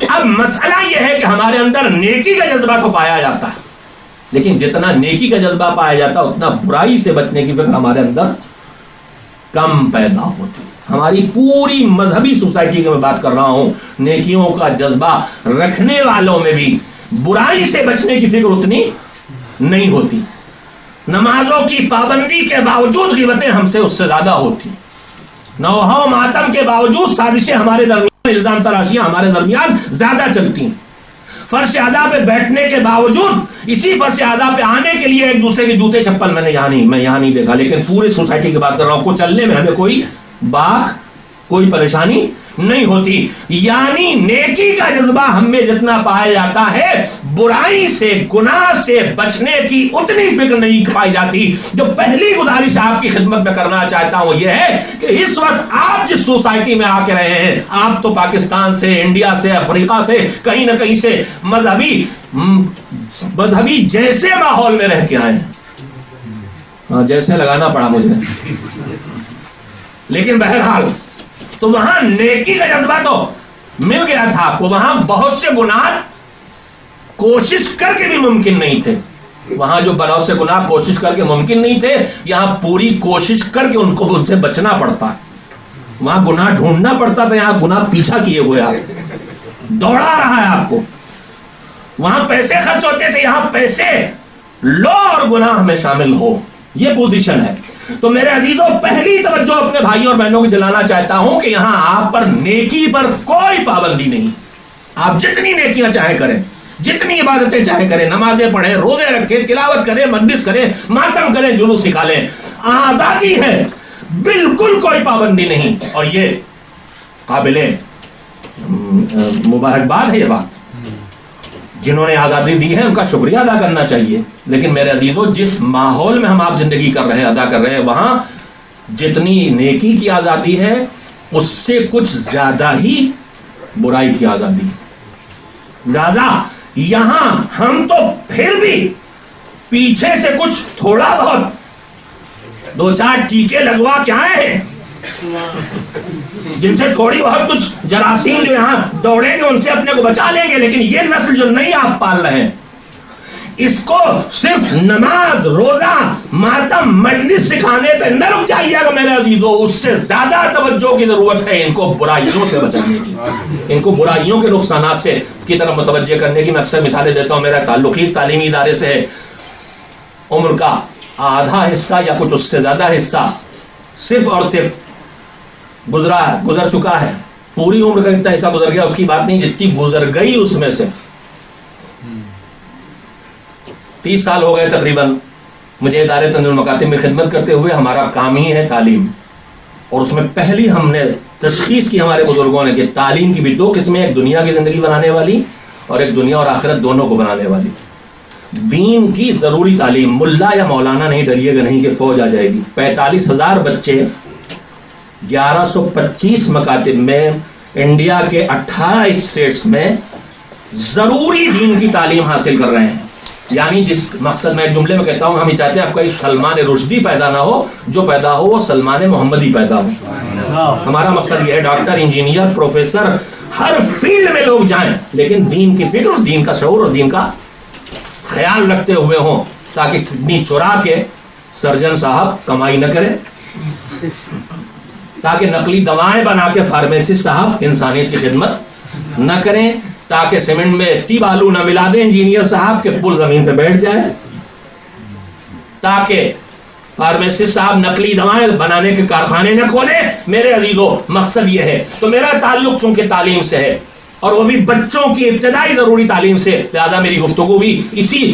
اب مسئلہ یہ ہے کہ ہمارے اندر نیکی کا جذبہ تو پایا جاتا ہے، لیکن جتنا نیکی کا جذبہ پایا جاتا ہے اتنا برائی سے بچنے کی فکر ہمارے اندر کم پیدا ہوتی. ہماری پوری مذہبی سوسائٹی کی میں بات کر رہا ہوں، نیکیوں کا جذبہ رکھنے والوں میں بھی برائی سے بچنے کی فکر اتنی نہیں ہوتی. نمازوں کی پابندی کے باوجود غیبتیں ہم سے اس سے زیادہ ہوتی. نوحہ ماتم کے باوجود سازشیں ہمارے درمیان، الزام تراشیاں ہمارے درمیان زیادہ چلتی ہیں. فرش ادا پہ بیٹھنے کے باوجود اسی فرش ادا پہ آنے کے لیے ایک دوسرے کے جوتے چپل میں یہاں نہیں دیکھا، لیکن پورے سوسائٹی کی بات کر رہا ہوں، کو چلنے میں ہمیں کوئی باغ کوئی پریشانی نہیں ہوتی. یعنی نیکی کا جذبہ ہم میں جتنا پایا جاتا ہے برائی سے، گناہ سے بچنے کی اتنی فکر نہیں پائی جاتی. جو پہلی گزارش آپ کی خدمت میں کرنا چاہتا ہوں وہ یہ ہے کہ اس وقت آپ جس سوسائٹی میں آ کے رہے ہیں، آپ تو پاکستان سے، انڈیا سے، افریقہ سے، کہیں نہ کہیں سے مذہبی جیسے ماحول میں رہ کے آئے ہیں. جیسے لگانا پڑا مجھے، لیکن بہرحال تو وہاں نیکی کا جذبہ تو مل گیا تھا آپ کو. وہاں بہت سے گناہ کوشش کر کے بھی ممکن نہیں تھے، وہاں جو بلاؤ سے گناہ کوشش کر کے ممکن نہیں تھے، یہاں پوری کوشش کر کے ان کو ان سے بچنا پڑتا ہے. وہاں گناہ ڈھونڈنا پڑتا تھا، یہاں گناہ پیچھا کیے ہوئے آپ دوڑا رہا ہے آپ کو. وہاں پیسے خرچ ہوتے تھے، یہاں پیسے لو اور گناہ میں شامل ہو. یہ پوزیشن ہے. تو میرے عزیزوں، پہلی توجہ اپنے بھائیوں اور بہنوں کو دلانا چاہتا ہوں کہ یہاں آپ پر نیکی پر کوئی پابندی نہیں. آپ جتنی نیکیاں چاہے کریں، جتنی عبادتیں چاہے کریں، نمازیں پڑھیں، روزے رکھیں، تلاوت کریں، مجلس کریں، ماتم کریں، جلوس نکالیں، آزادی ہے، بالکل کوئی پابندی نہیں. اور یہ قابل مبارکباد ہے. یہ بات جنہوں نے آزادی دی ہے ان کا شکریہ ادا کرنا چاہیے. لیکن میرے عزیزوں، جس ماحول میں ہم آپ زندگی کر رہے ہیں، ادا کر رہے ہیں، وہاں جتنی نیکی کی آزادی ہے اس سے کچھ زیادہ ہی برائی کی آزادی ہے. لہذا یہاں ہم تو پھر بھی پیچھے سے کچھ تھوڑا بہت 2-4 ٹیکے لگوا کے آئے ہیں، جن سے تھوڑی بہت کچھ جراثیم جو یہاں دوڑیں گے ان سے اپنے کو بچا لیں گے. لیکن یہ نسل جو نہیں آپ پال رہے ہیں، اس کو صرف نماز، روزہ، ماتم، مجلس سکھانے پہ نہ رک جائیے گا میرے عزیزوں. اس سے زیادہ توجہ کی ضرورت ہے ان کو برائیوں سے بچانے کی، ان کو برائیوں کے نقصانات سے کی طرف متوجہ کرنے کی. میں اکثر مثالیں دیتا ہوں. میرا تعلق ہی تعلیمی ادارے سے ہے. عمر کا آدھا حصہ یا کچھ اس سے زیادہ حصہ صرف اور صرف گزر چکا ہے. پوری عمر کا اتنا حصہ گزر گیا اس کی بات نہیں، جتنی گزر گئی اس میں سے 30 سال ہو گئے تقریباً مجھے ادارے تنظیم المکاتب میں خدمت کرتے ہوئے. ہمارا کام ہی ہے تعلیم، اور اس میں پہلی ہم نے تشخیص کی ہمارے بزرگوں نے کہ تعلیم کی بھی 2 قسمیں، ایک دنیا کی زندگی بنانے والی اور ایک دنیا اور آخرت دونوں کو بنانے والی. دین کی ضروری تعلیم. ملا یا مولانا نہیں ڈریے گا نہیں کہ فوج آ جائے گی. 45,000 بچے 1125 مکاتب میں انڈیا کے 18 اسٹیٹس میں ضروری دین کی تعلیم حاصل کر رہے ہیں. یعنی جس مقصد میں ایک جملے میں کہتا ہوں، ہم یہ چاہتے ہیں آپ کا سلمان رشدی پیدا نہ ہو، جو پیدا ہو وہ سلمان محمدی پیدا ہو. ہمارا مقصد یہ ہے ڈاکٹر، انجینئر، پروفیسر، ہر فیلڈ میں لوگ جائیں لیکن دین کی فکر اور دین کا شعور اور دین کا خیال رکھتے ہوئے ہوں، تاکہ کڈنی چرا کے سرجن صاحب کمائی نہ کریں، تاکہ نقلی دوائیں بنا کے فارمیسسٹ صاحب انسانیت کی خدمت نہ کریں، تاکہ سیمنٹ میں اتنی بالو نہ ملا دیں انجینئر صاحب کہ پل زمین پہ بیٹھ جائے، تاکہ فارمیسسٹ صاحب نقلی دوائیں بنانے کے کارخانے نہ کھولیں. میرے عزیزوں، مقصد یہ ہے. تو میرا تعلق چونکہ تعلیم سے ہے اور وہ بھی بچوں کی ابتدائی ضروری تعلیم سے، لہذا میری گفتگو بھی اسی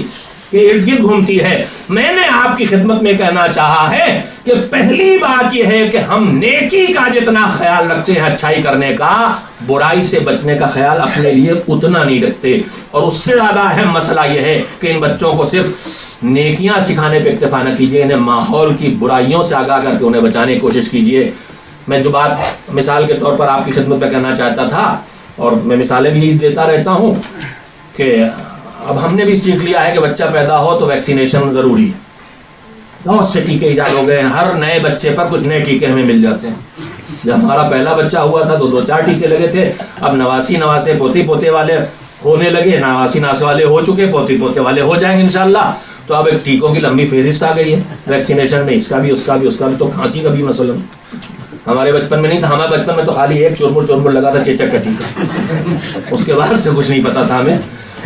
کے ارد گرد گھومتی ہے. میں نے آپ کی خدمت میں کہنا چاہا ہے کہ پہلی بات یہ ہے کہ ہم نیکی کا جتنا خیال رکھتے ہیں اچھائی کرنے کا، برائی سے بچنے کا خیال اپنے لیے اتنا نہیں رکھتے. اور اس سے زیادہ اہم مسئلہ یہ ہے کہ ان بچوں کو صرف نیکیاں سکھانے پہ اکتفا نہ کیجیے، انہیں ماحول کی برائیوں سے آگاہ کر کے انہیں بچانے کی کوشش کیجیے. میں جو بات مثال کے طور پر آپ کی خدمت میں کہنا چاہتا تھا، اور میں مثالیں بھی دیتا رہتا ہوں، کہ اب ہم نے بھی سیکھ لیا ہے کہ بچہ پیدا ہو تو ویکسینیشن ضروری ہے. بہت سے ٹیکے ایجاد ہو گئے ہیں، ہر نئے بچے پر کچھ نئے ٹیکے ہمیں مل جاتے ہیں. جب ہمارا پہلا بچہ ہوا تھا تو 2-4 ٹیکے لگے تھے. اب نواسی نواسے پوتی پوتے والے ہونے لگے، نواسی ناسے والے ہو چکے، پوتی پوتے والے ہو جائیں گے انشاءاللہ. تو اب ایک ٹیکوں کی لمبی فہرست آ گئی ہے ویکسینیشن میں، اس کا بھی اس کا بھی اس کا بھی. تو کھانسی کا بھی مثلا ہمارے بچپن میں نہیں تھا. ہمارے بچپن میں تو خالی ایک چرمر لگا تھا، چیچک کا ٹیکا، اس کے بعد سے کچھ نہیں پتا تھا ہمیں.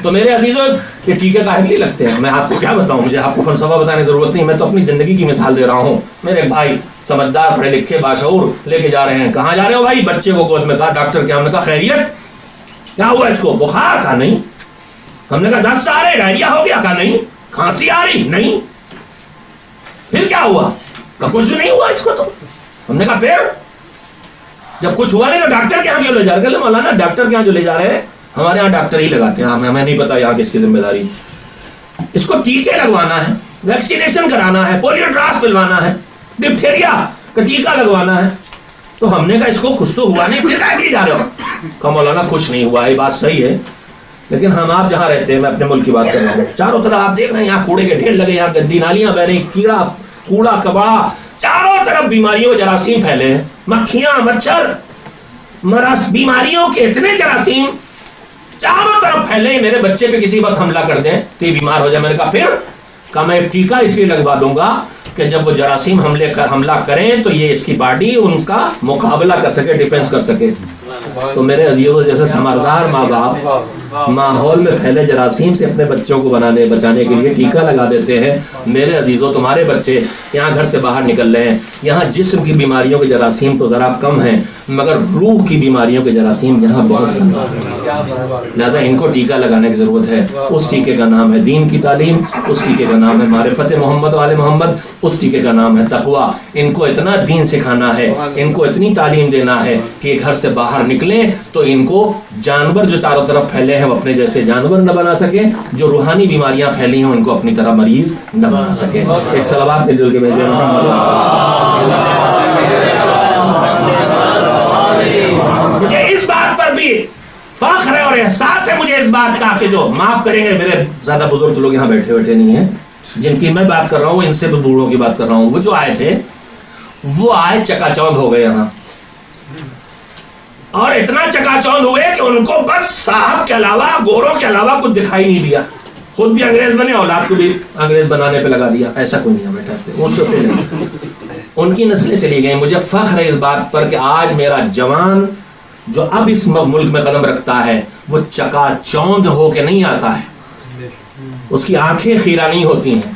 تو میرے عزیزوں، یہ ٹیکے کاہے کے لیے لگتے ہیں؟ میں آپ کو کیا بتاؤں، مجھے آپ کو فلسفہ بتانے کی ضرورت نہیں، میں تو اپنی زندگی کی مثال دے رہا ہوں. میرے بھائی سمجھدار، پڑھے لکھے، باشعور لے کے جا رہے ہیں. کہاں جا رہے ہو بھائی؟ بچے کو گود میں. کہا ڈاکٹر کیا؟ ہم نے کہا خیریت کیا ہوا اس کو؟ بخار؟ کہا نہیں. ہم نے کہا 10 آ رہے، ڈائریا ہو گیا؟ کہا نہیں. کھانسی آ رہی؟ نہیں. پھر کیا ہوا؟ کہا کچھ نہیں ہوا اس کو. تو ہم نے کہا پھر جب کچھ ہوا نہیں تو ڈاکٹر کے یہاں کیوں لے جا رہے؟ مولانا ڈاکٹر کے یہاں جو لے جا رہے ہیں، ہمارے یہاں ڈاکٹر ہی لگاتے ہیں، ہمیں نہیں پتا یہاں کس کی ذمہ داری. اس کو ٹیکے لگوانا ہے، ویکسینیشن کرانا ہے، پولیو ڈراپس پلوانا ہے، ڈپتھیریا کا ٹیکہ لگوانا ہے. تو ہم نے کہا اس کو کچھ تو ہوا نہیں، پھر کہاں کے جا رہے ہو؟ کہا مولانا کچھ نہیں ہوا. یہ بات صحیح ہے، لیکن ہم آپ جہاں رہتے ہیں، میں اپنے ملک کی بات کر رہا ہوں، چاروں طرف آپ دیکھ رہے ہیں یہاں کوڑے کے ڈھیر لگے، یہاں گندی نالیاں بہ رہی، کوڑا کباڑا، چاروں طرف بیماریوں جراثیم پھیلے ہیں، مکھیاں، مچھر، مرض، بیماریوں کے اتنے جراثیم چاروں طرف پھیلے. میرے بچے پہ کسی وقت حملہ کر دیں تو یہ بیمار ہو جائے. میں نے کہا پھر کہا میں ایک ٹیکہ اس لیے لگوا دوں گا کہ جب وہ جراثیم حملہ کریں تو یہ اس کی باڈی ان کا مقابلہ کر سکے، ڈیفینس کر سکے. تو میرے عزیزوں جیسے سمردار ماں باپ ماحول میں پھیلے جراثیم سے اپنے بچوں کو بچانے کے لیے ٹیکہ لگا دیتے ہیں، میرے عزیزوں تمہارے بچے یہاں گھر سے باہر نکل رہے ہیں، یہاں جسم کی بیماریوں کے جراثیم تو ذرا کم ہیں مگر روح کی بیماریوں کے جراثیم یہاں بہت زیادہ ہیں، لہٰذا ان کو ٹیکہ لگانے کی ضرورت ہے. اس ٹیکے کا نام ہے دین کی تعلیم، اس ٹیکے کا نام ہے معرفت محمد و آل محمد، اس ٹیکے کا نام ہے تقویٰ. ان کو اتنا دین سکھانا ہے، ان کو اتنی تعلیم دینا ہے کہ گھر سے باہر نکلیں تو ان کو جانور جو چاروں طرف پھیلے ہیں وہ اپنے جیسے جانور نہ بنا سکیں، جو روحانی بیماریاں پھیلی ہیں ان کو اپنی طرح مریض نہ بنا سکیں. ایک صلوات مل جل کے بھیجیں. مجھے اس بات پر بھی فخر ہے اور احساس ہے مجھے اس بات کا کہ جو معاف کریں گے میرے زیادہ بزرگ لوگ یہاں بیٹھے نہیں ہیں، جن کی میں بات کر رہا ہوں ان سے بھی بوڑھوں کی بات کر رہا ہوں. وہ جو آئے تھے وہ آئے چکا چوندھ ہو گئے یہاں، اور اتنا چکا چوندھ ہوئے کہ ان کو بس صاحب کے علاوہ گوروں کے علاوہ کچھ دکھائی نہیں دیا. خود بھی انگریز بنے، اولاد کو بھی انگریز بنانے پہ لگا دیا. ایسا کوئی نہیں ہے بیٹا، اس سے ان کی نسلیں چلی گئیں. مجھے فخر ہے اس بات پر کہ آج میرا جوان جو اب اس ملک میں قدم رکھتا ہے وہ چکا چوندھ ہو کے نہیں آتا ہے، اس کی آنکھیں خیرہ نہیں ہوتی ہیں،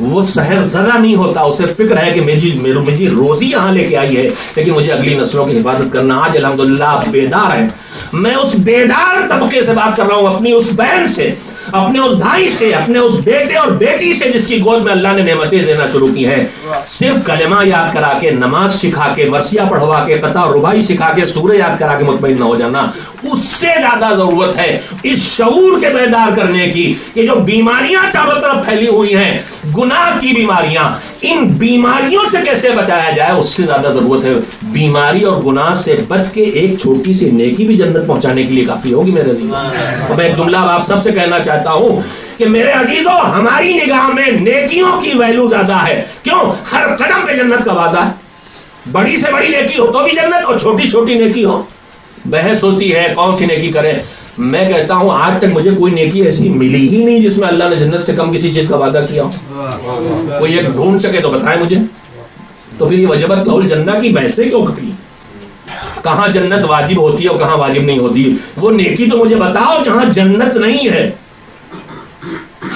وہ سحر زدہ نہیں ہوتا. اسے فکر ہے کہ مجھے روزی یہاں لے کے آئی ہے لیکن مجھے اگلی نسلوں کی حفاظت کرنا. آج الحمدللہ بیدار ہے. میں اس بیدار طبقے سے بات کر رہا ہوں، اپنی اس بہن سے، اپنے اس بھائی سے، اپنے اس بیٹے اور بیٹی سے جس کی گود میں اللہ نے نعمتیں دینا شروع کی ہیں. صرف کلمہ یاد کرا کے، نماز سکھا کے، مرثیہ پڑھوا کے، قطع اور رباعی سکھا کے، سورہ یاد کرا کے مطمئن نہ ہو جانا. اس سے زیادہ ضرورت ہے اس شعور کے بیدار کرنے کی کہ جو بیماریاں چاروں طرف پھیلی ہوئی ہیں، گناہ کی بیماریاں، ان بیماریوں سے کیسے بچایا جائے. اس سے زیادہ ضرورت ہے بیماری اور گناہ سے بچ کے ایک چھوٹی سی نیکی بھی جنت پہنچانے کے لیے کافی ہوگی میرے عزیزوں. تو میں ایک جملہ آپ سب سے کہنا چاہتا ہوں کہ میرے عزیزوں ہماری نگاہ میں نیکیوں کی ویلو زیادہ ہے. کیوں؟ ہر قدم پہ جنت کا وعدہ ہے. بڑی سے بڑی نیکی ہو تو بھی جنت، اور چھوٹی چھوٹی نیکی ہو. بحث ہوتی ہے کون سی نیکی کریں. میں کہتا ہوں آج تک مجھے کوئی نیکی ایسی ملی ہی نہیں جس میں اللہ نے جنت سے کم کسی چیز کا وعدہ کیا ہو. کوئی ایک ڈھونڈ سکے تو بتائیں مجھے. تو پھر یہ وجبت لہو الجنہ کی بحثیں کیوں کھڑی؟ کہاں جنت واجب ہوتی ہے اور کہاں واجب نہیں ہوتی؟ وہ نیکی تو مجھے بتاؤ جہاں جنت نہیں ہے.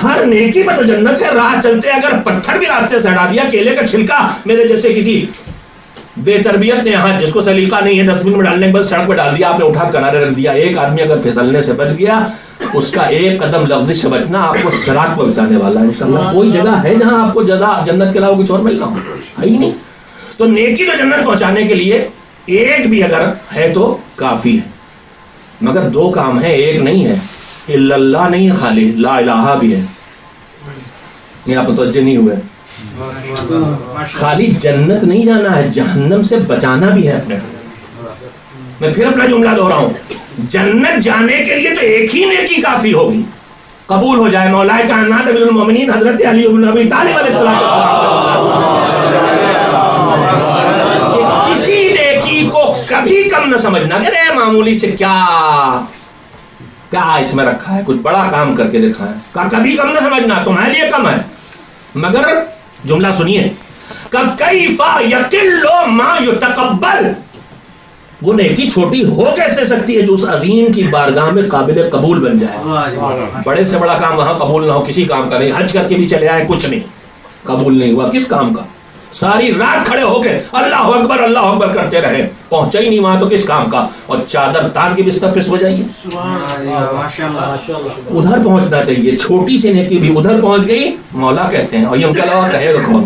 ہر نیکی میں تو جنت ہے. راہ چلتے اگر پتھر بھی راستے سے ہٹا دیا، کیلے کا چھلکا میرے جیسے کسی بے تربیت نے یہاں جس کو سلیقہ نہیں ہے ڈسٹ بن میں ڈالنے کے بعد سڑک پہ ڈال دیا، آپ نے اٹھا کنارے رکھ دیا. ایک آدمی اگر پھسلنے سے بچ گیا، اس کا ایک قدم لفظ سے بچنا آپ کو صراط پر بچانے والا ہے انشاءاللہ. کوئی جگہ ہے جہاں آپ کو جزا جنت کے علاوہ کچھ اور ملنا ہو؟ ہے ہی نہیں. تو نیکی تو جنت پہنچانے کے لیے ایک بھی اگر ہے تو کافی ہے. مگر دو کام ہیں، ایک نہیں ہے. الا اللہ نہیں ہے، خالی لا الہ بھی ہے. یہ آپ متوجہ نہیں ہوئے. خالی جنت نہیں جانا ہے، جہنم سے بچانا بھی ہے اپنے. میں پھر اپنا جملہ دوہراؤں، جنت جانے کے لیے تو ایک ہی نیکی کافی ہوگی. قبول ہو جائے مولا کائنات امیر المومنین حضرت علی بن ابی طالب علیہ السلام کہ کسی نیکی کو کبھی کم نہ سمجھنا کہ رے معمولی سے کیا اس میں رکھا ہے، کچھ بڑا کام کر کے دکھا ہے. کبھی کم نہ سمجھنا، تمہارے لیے کم ہے. مگر جملہ سنیے، کیف یقل ما یتقبل، وہ نیکی چھوٹی ہو کیسے سکتی ہے جو اس عظیم کی بارگاہ میں قابل قبول بن جائے. بڑے سے بڑا کام وہاں قبول نہ ہو، کسی کام کا نہیں. حج کر کے بھی چلے آئے، کچھ نہیں قبول نہیں ہوا. کس کام کا؟ ساری رات کھڑے ہو کے اللہ اکبر کرتے رہے، پہنچا ہی نہیں وہاں تو کس کام کا. اور چادر تان کے بستر پہ سو جائیے. ادھر پہنچنا چاہیے. چھوٹی سی نیکی بھی ادھر پہنچ گئی مولا کہتے ہیں. اور یہ ان کے علاوہ کہے گا کون؟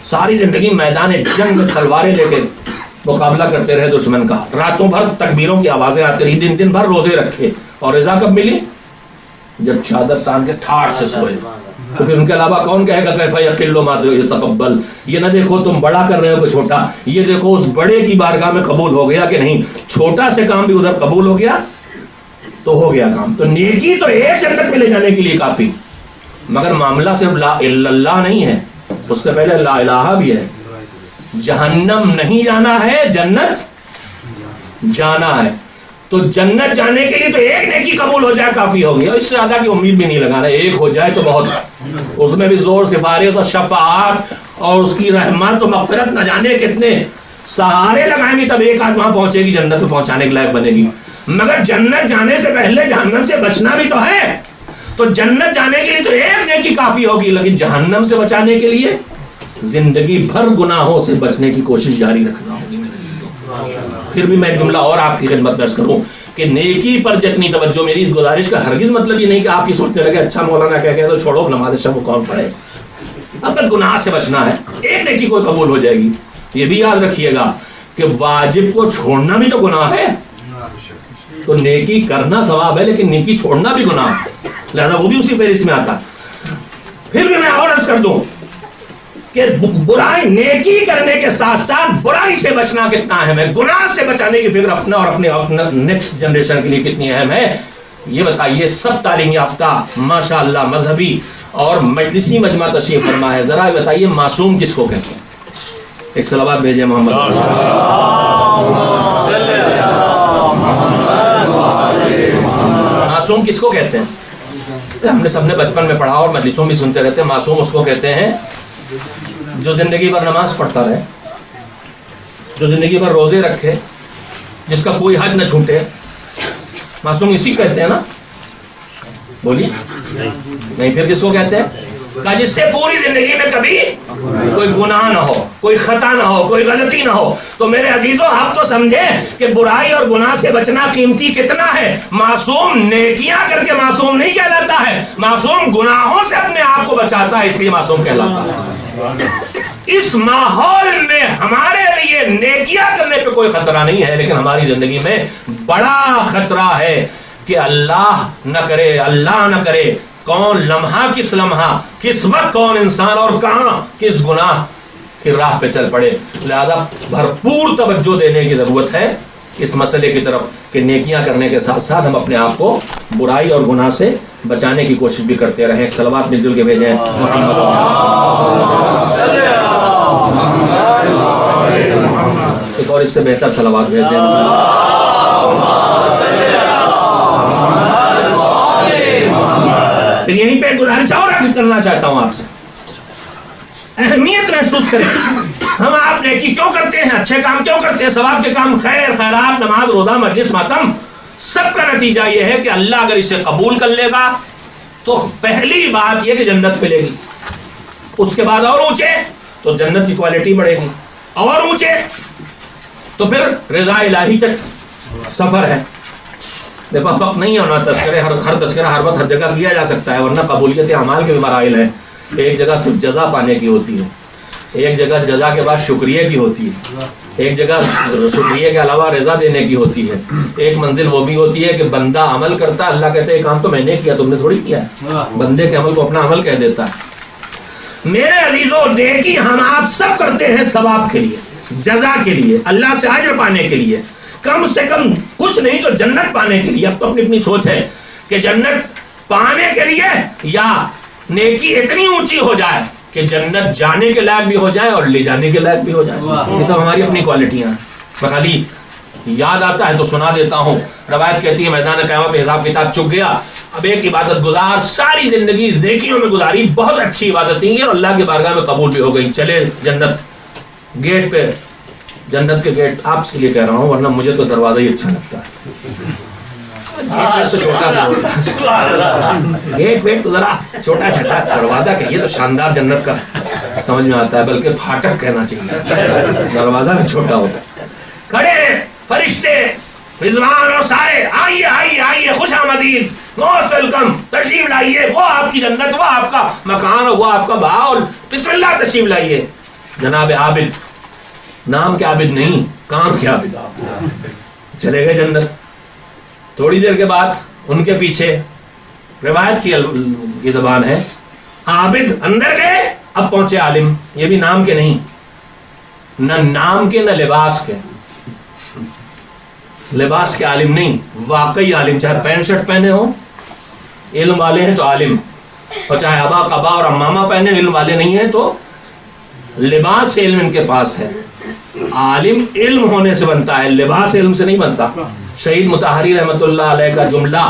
ساری زندگی میدان جنگ میں تلواریں لے کے مقابلہ کرتے رہے دشمن کا، راتوں بھر تکبیروں کی آوازیں آتی رہی، دن بھر روزے رکھے. اور رضا کب ملی؟ جب چادر تان کے ٹھاٹ سے سوئے. تو پھر ان کے علاوہ کون کہے گا کیف یقل ما یتقبل؟ یہ نہ دیکھو تم بڑا کر رہے ہو کہ چھوٹا، یہ دیکھو اس بڑے کی بارگاہ میں قبول ہو گیا کہ نہیں. چھوٹا سے کام بھی ادھر قبول ہو گیا تو ہو گیا کام. تو نیکی تو ایک جنت میں لے جانے کے لیے کافی. مگر معاملہ صرف لا الا اللہ نہیں ہے، اس سے پہلے لا الہ بھی ہے. جہنم نہیں جانا ہے، جنت جانا ہے. تو جنت جانے کے لیے تو ایک نیکی قبول ہو جائے کافی ہوگی، اور اس سے زیادہ کی امید بھی نہیں لگانا، ایک ہو جائے تو بہت، اس میں بھی زور سفارش اور شفاعت اور اس کی رحمت و مغفرت نہ جانے کتنے سہارے لگائیں گے تب ایک آدھ وہاں پہنچے گی، جنت میں پہنچانے کے لائق بنے گی۔ مگر جنت جانے سے پہلے جہنم سے بچنا بھی تو ہے، تو جنت جانے کے لیے تو ایک نیکی کافی ہوگی، لیکن جہنم سے بچانے کے لیے زندگی بھر گناہوں سے بچنے کی کوشش جاری رکھنا ہوگی۔ پھر بھی میں جملہ اور آپ کی خدمت درج کروں کہ نیکی پر جتنی توجہ، میری اس گزارش کا ہرگز مطلب یہ نہیں کہ آپ یہ سوچنے لگے اچھا مولانا کہہ تو چھوڑو نماز شب کون پڑھے، اب گناہ سے بچنا ہے، ایک نیکی کو قبول ہو جائے گی۔ یہ بھی یاد رکھیے گا کہ واجب کو چھوڑنا بھی تو گناہ ہے، تو نیکی کرنا ثواب ہے لیکن نیکی چھوڑنا بھی گناہ ہے، لہذا وہ بھی اسی فہرست میں آتا۔ پھر بھی میں اور عرض کر دوں کہ برائی نیکی کرنے کے ساتھ ساتھ برائی سے بچنا کتنا اہم ہے، گناہ سے بچانے کی فکر اپنا اور اپنے نیکسٹ جنریشن کے لیے کتنی اہم ہے، یہ بتائیے۔ سب تعلیم یافتہ ماشاءاللہ مذہبی اور مجلسی مجمع تشریف فرما ہے، ذرا بتائیے معصوم کس کو کہتے ہیں؟ ایک صلوات بھیجیں محمد۔ معصوم کس کو کہتے ہیں؟ ہم نے سب نے بچپن میں پڑھا اور مجلسوں بھی سنتے رہتے ہیں، معصوم اس کو کہتے ہیں جو زندگی بھر نماز پڑھتا رہے، جو زندگی بھر روزے رکھے، جس کا کوئی حد نہ چھوٹے، معصوم اسی کہتے ہیں نا؟ بولیے نہیں، پھر کس کو کہتے ہیں؟ کہ جس سے پوری زندگی میں کبھی کوئی گناہ نہ ہو، کوئی خطا نہ ہو، کوئی غلطی نہ ہو۔ تو میرے عزیزوں آپ تو سمجھیں کہ برائی اور گناہ سے بچنا قیمتی کتنا ہے۔ معصوم نیکیاں کر کے معصوم نہیں کہلاتا ہے، معصوم گناہوں سے اپنے آپ کو بچاتا ہے، اس لیے معصوم کہلاتا ہے۔ اس ماحول میں ہمارے لیے نیکیاں کرنے پہ کوئی خطرہ نہیں ہے، لیکن ہماری زندگی میں بڑا خطرہ ہے کہ اللہ نہ کرے کون لمحہ کس وقت کون انسان اور کہاں کس گناہ کی راہ پہ چل پڑے۔ لہذا بھرپور توجہ دینے کی ضرورت ہے اس مسئلے کی طرف کہ نیکیاں کرنے کے ساتھ ساتھ ہم اپنے آپ کو برائی اور گناہ سے بچانے کی کوشش بھی کرتے رہیں۔ صلوات مل جل کے بھیجیں محمد۔ ایک اور اس سے بہتر صلوات بھیج دیں۔ پھر یہیں پہ گزارش اور عرض کرنا چاہتا ہوں آپ سے، اہمیت محسوس کریں۔ ہم آپ نیکی کیوں کرتے ہیں، اچھے کام کیوں کرتے ہیں، ثواب کے کام، خیر خیرات، نماز روزہ مجلس ماتم، سب کا نتیجہ یہ ہے کہ اللہ اگر اسے قبول کر لے گا تو پہلی بات یہ کہ جنت ملے گی، اس کے بعد اور اونچے تو جنت کی کوالٹی بڑھے گی، اور اونچے تو پھر رضا الہی تک سفر ہے۔ وقت نہیں ہونا تذکرے، ہر تذکرہ ہر وقت ہر جگہ کیا جا سکتا ہے، ورنہ قبولیت اعمال کے بھی مراحل ہیں۔ ایک جگہ صرف جزا پانے کی ہوتی ہے، ایک جگہ جزا کے بعد شکریہ کی ہوتی ہے، ایک جگہ شکریہ کے علاوہ رضا دینے کی ہوتی ہے، ایک منزل وہ بھی ہوتی ہے کہ بندہ عمل کرتا ہے، اللہ کہتے ہیں کام تو میں نے کیا، تم نے تھوڑی کیا ہے، بندے کے عمل کو اپنا عمل کہہ دیتا ہے۔ میرے عزیزوں نیکی ہم آپ سب کرتے ہیں ثواب کے لیے، جزا کے لیے، اللہ سے اجر پانے کے لیے، کم سے کم کچھ نہیں تو جنت پانے کے لیے۔ اب تو اپنی اپنی سوچ ہے کہ جنت پانے کے لیے یا نیکی اتنی اونچی ہو جائے کہ جنت جانے کے لائق بھی ہو جائے اور لے جانے کے لائق بھی ہو جائے۔ یہ سب ہماری اپنی کوالٹیاں ہیں، خالی یاد آتا ہے تو سنا دیتا ہوں۔ روایت کہتی ہے میدان قیامت پہ حساب کتاب چک گیا، اب ایک عبادت گزار ساری زندگی نیکیوں میں گزاری، بہت اچھی عبادت تھی اور اللہ کی بارگاہ میں قبول بھی ہو گئی، چلے جنت گیٹ پہ، جنت کے گیٹ آپ کے لیے کہہ رہا ہوں ورنہ مجھے تو دروازہ ہی اچھا لگتا ہے، گیٹ تو چھوٹا سا ہوتا ہے، گیٹ ویٹ تو ذرا چھوٹا چھوٹا، دروازہ کہیے تو شاندار جنت کا سمجھ میں آتا ہے، بلکہ پھاٹک کہنا چاہیے، دروازہ بھی چھوٹا ہوتا ہے۔ کھڑے فرشتے رضوان اور سارے، آئیے آئیے آئیے، خوش آمدید، موسٹ ویلکم، تشریف لائیے، وہ آپ کی جنت، وہ آپ کا مکان، وہ آپ کا باول، بسم اللہ تشریف لائیے۔ جناب عابد، نام کے عابد نہیں، کام کے عابد، چلے گئے جنت۔ تھوڑی دیر کے بعد ان کے پیچھے روایت کی زبان ہے، عابد اندر گئے، اب پہنچے عالم، یہ بھی نام کے نہیں، نہ نام کے نہ لباس کے، لباس کے عالم نہیں، واقعی عالم، چاہے پینٹ شرٹ پہنے ہوں علم والے ہیں تو عالم، اور چاہے ابا قبا اور امامہ پہنے علم والے نہیں ہیں تو لباس سے علم ان کے پاس ہے۔ عالم علم ہونے سے بنتا ہے، لباس علم سے نہیں بنتا۔ شہید مطہری رحمۃ اللہ علیہ کا جملہ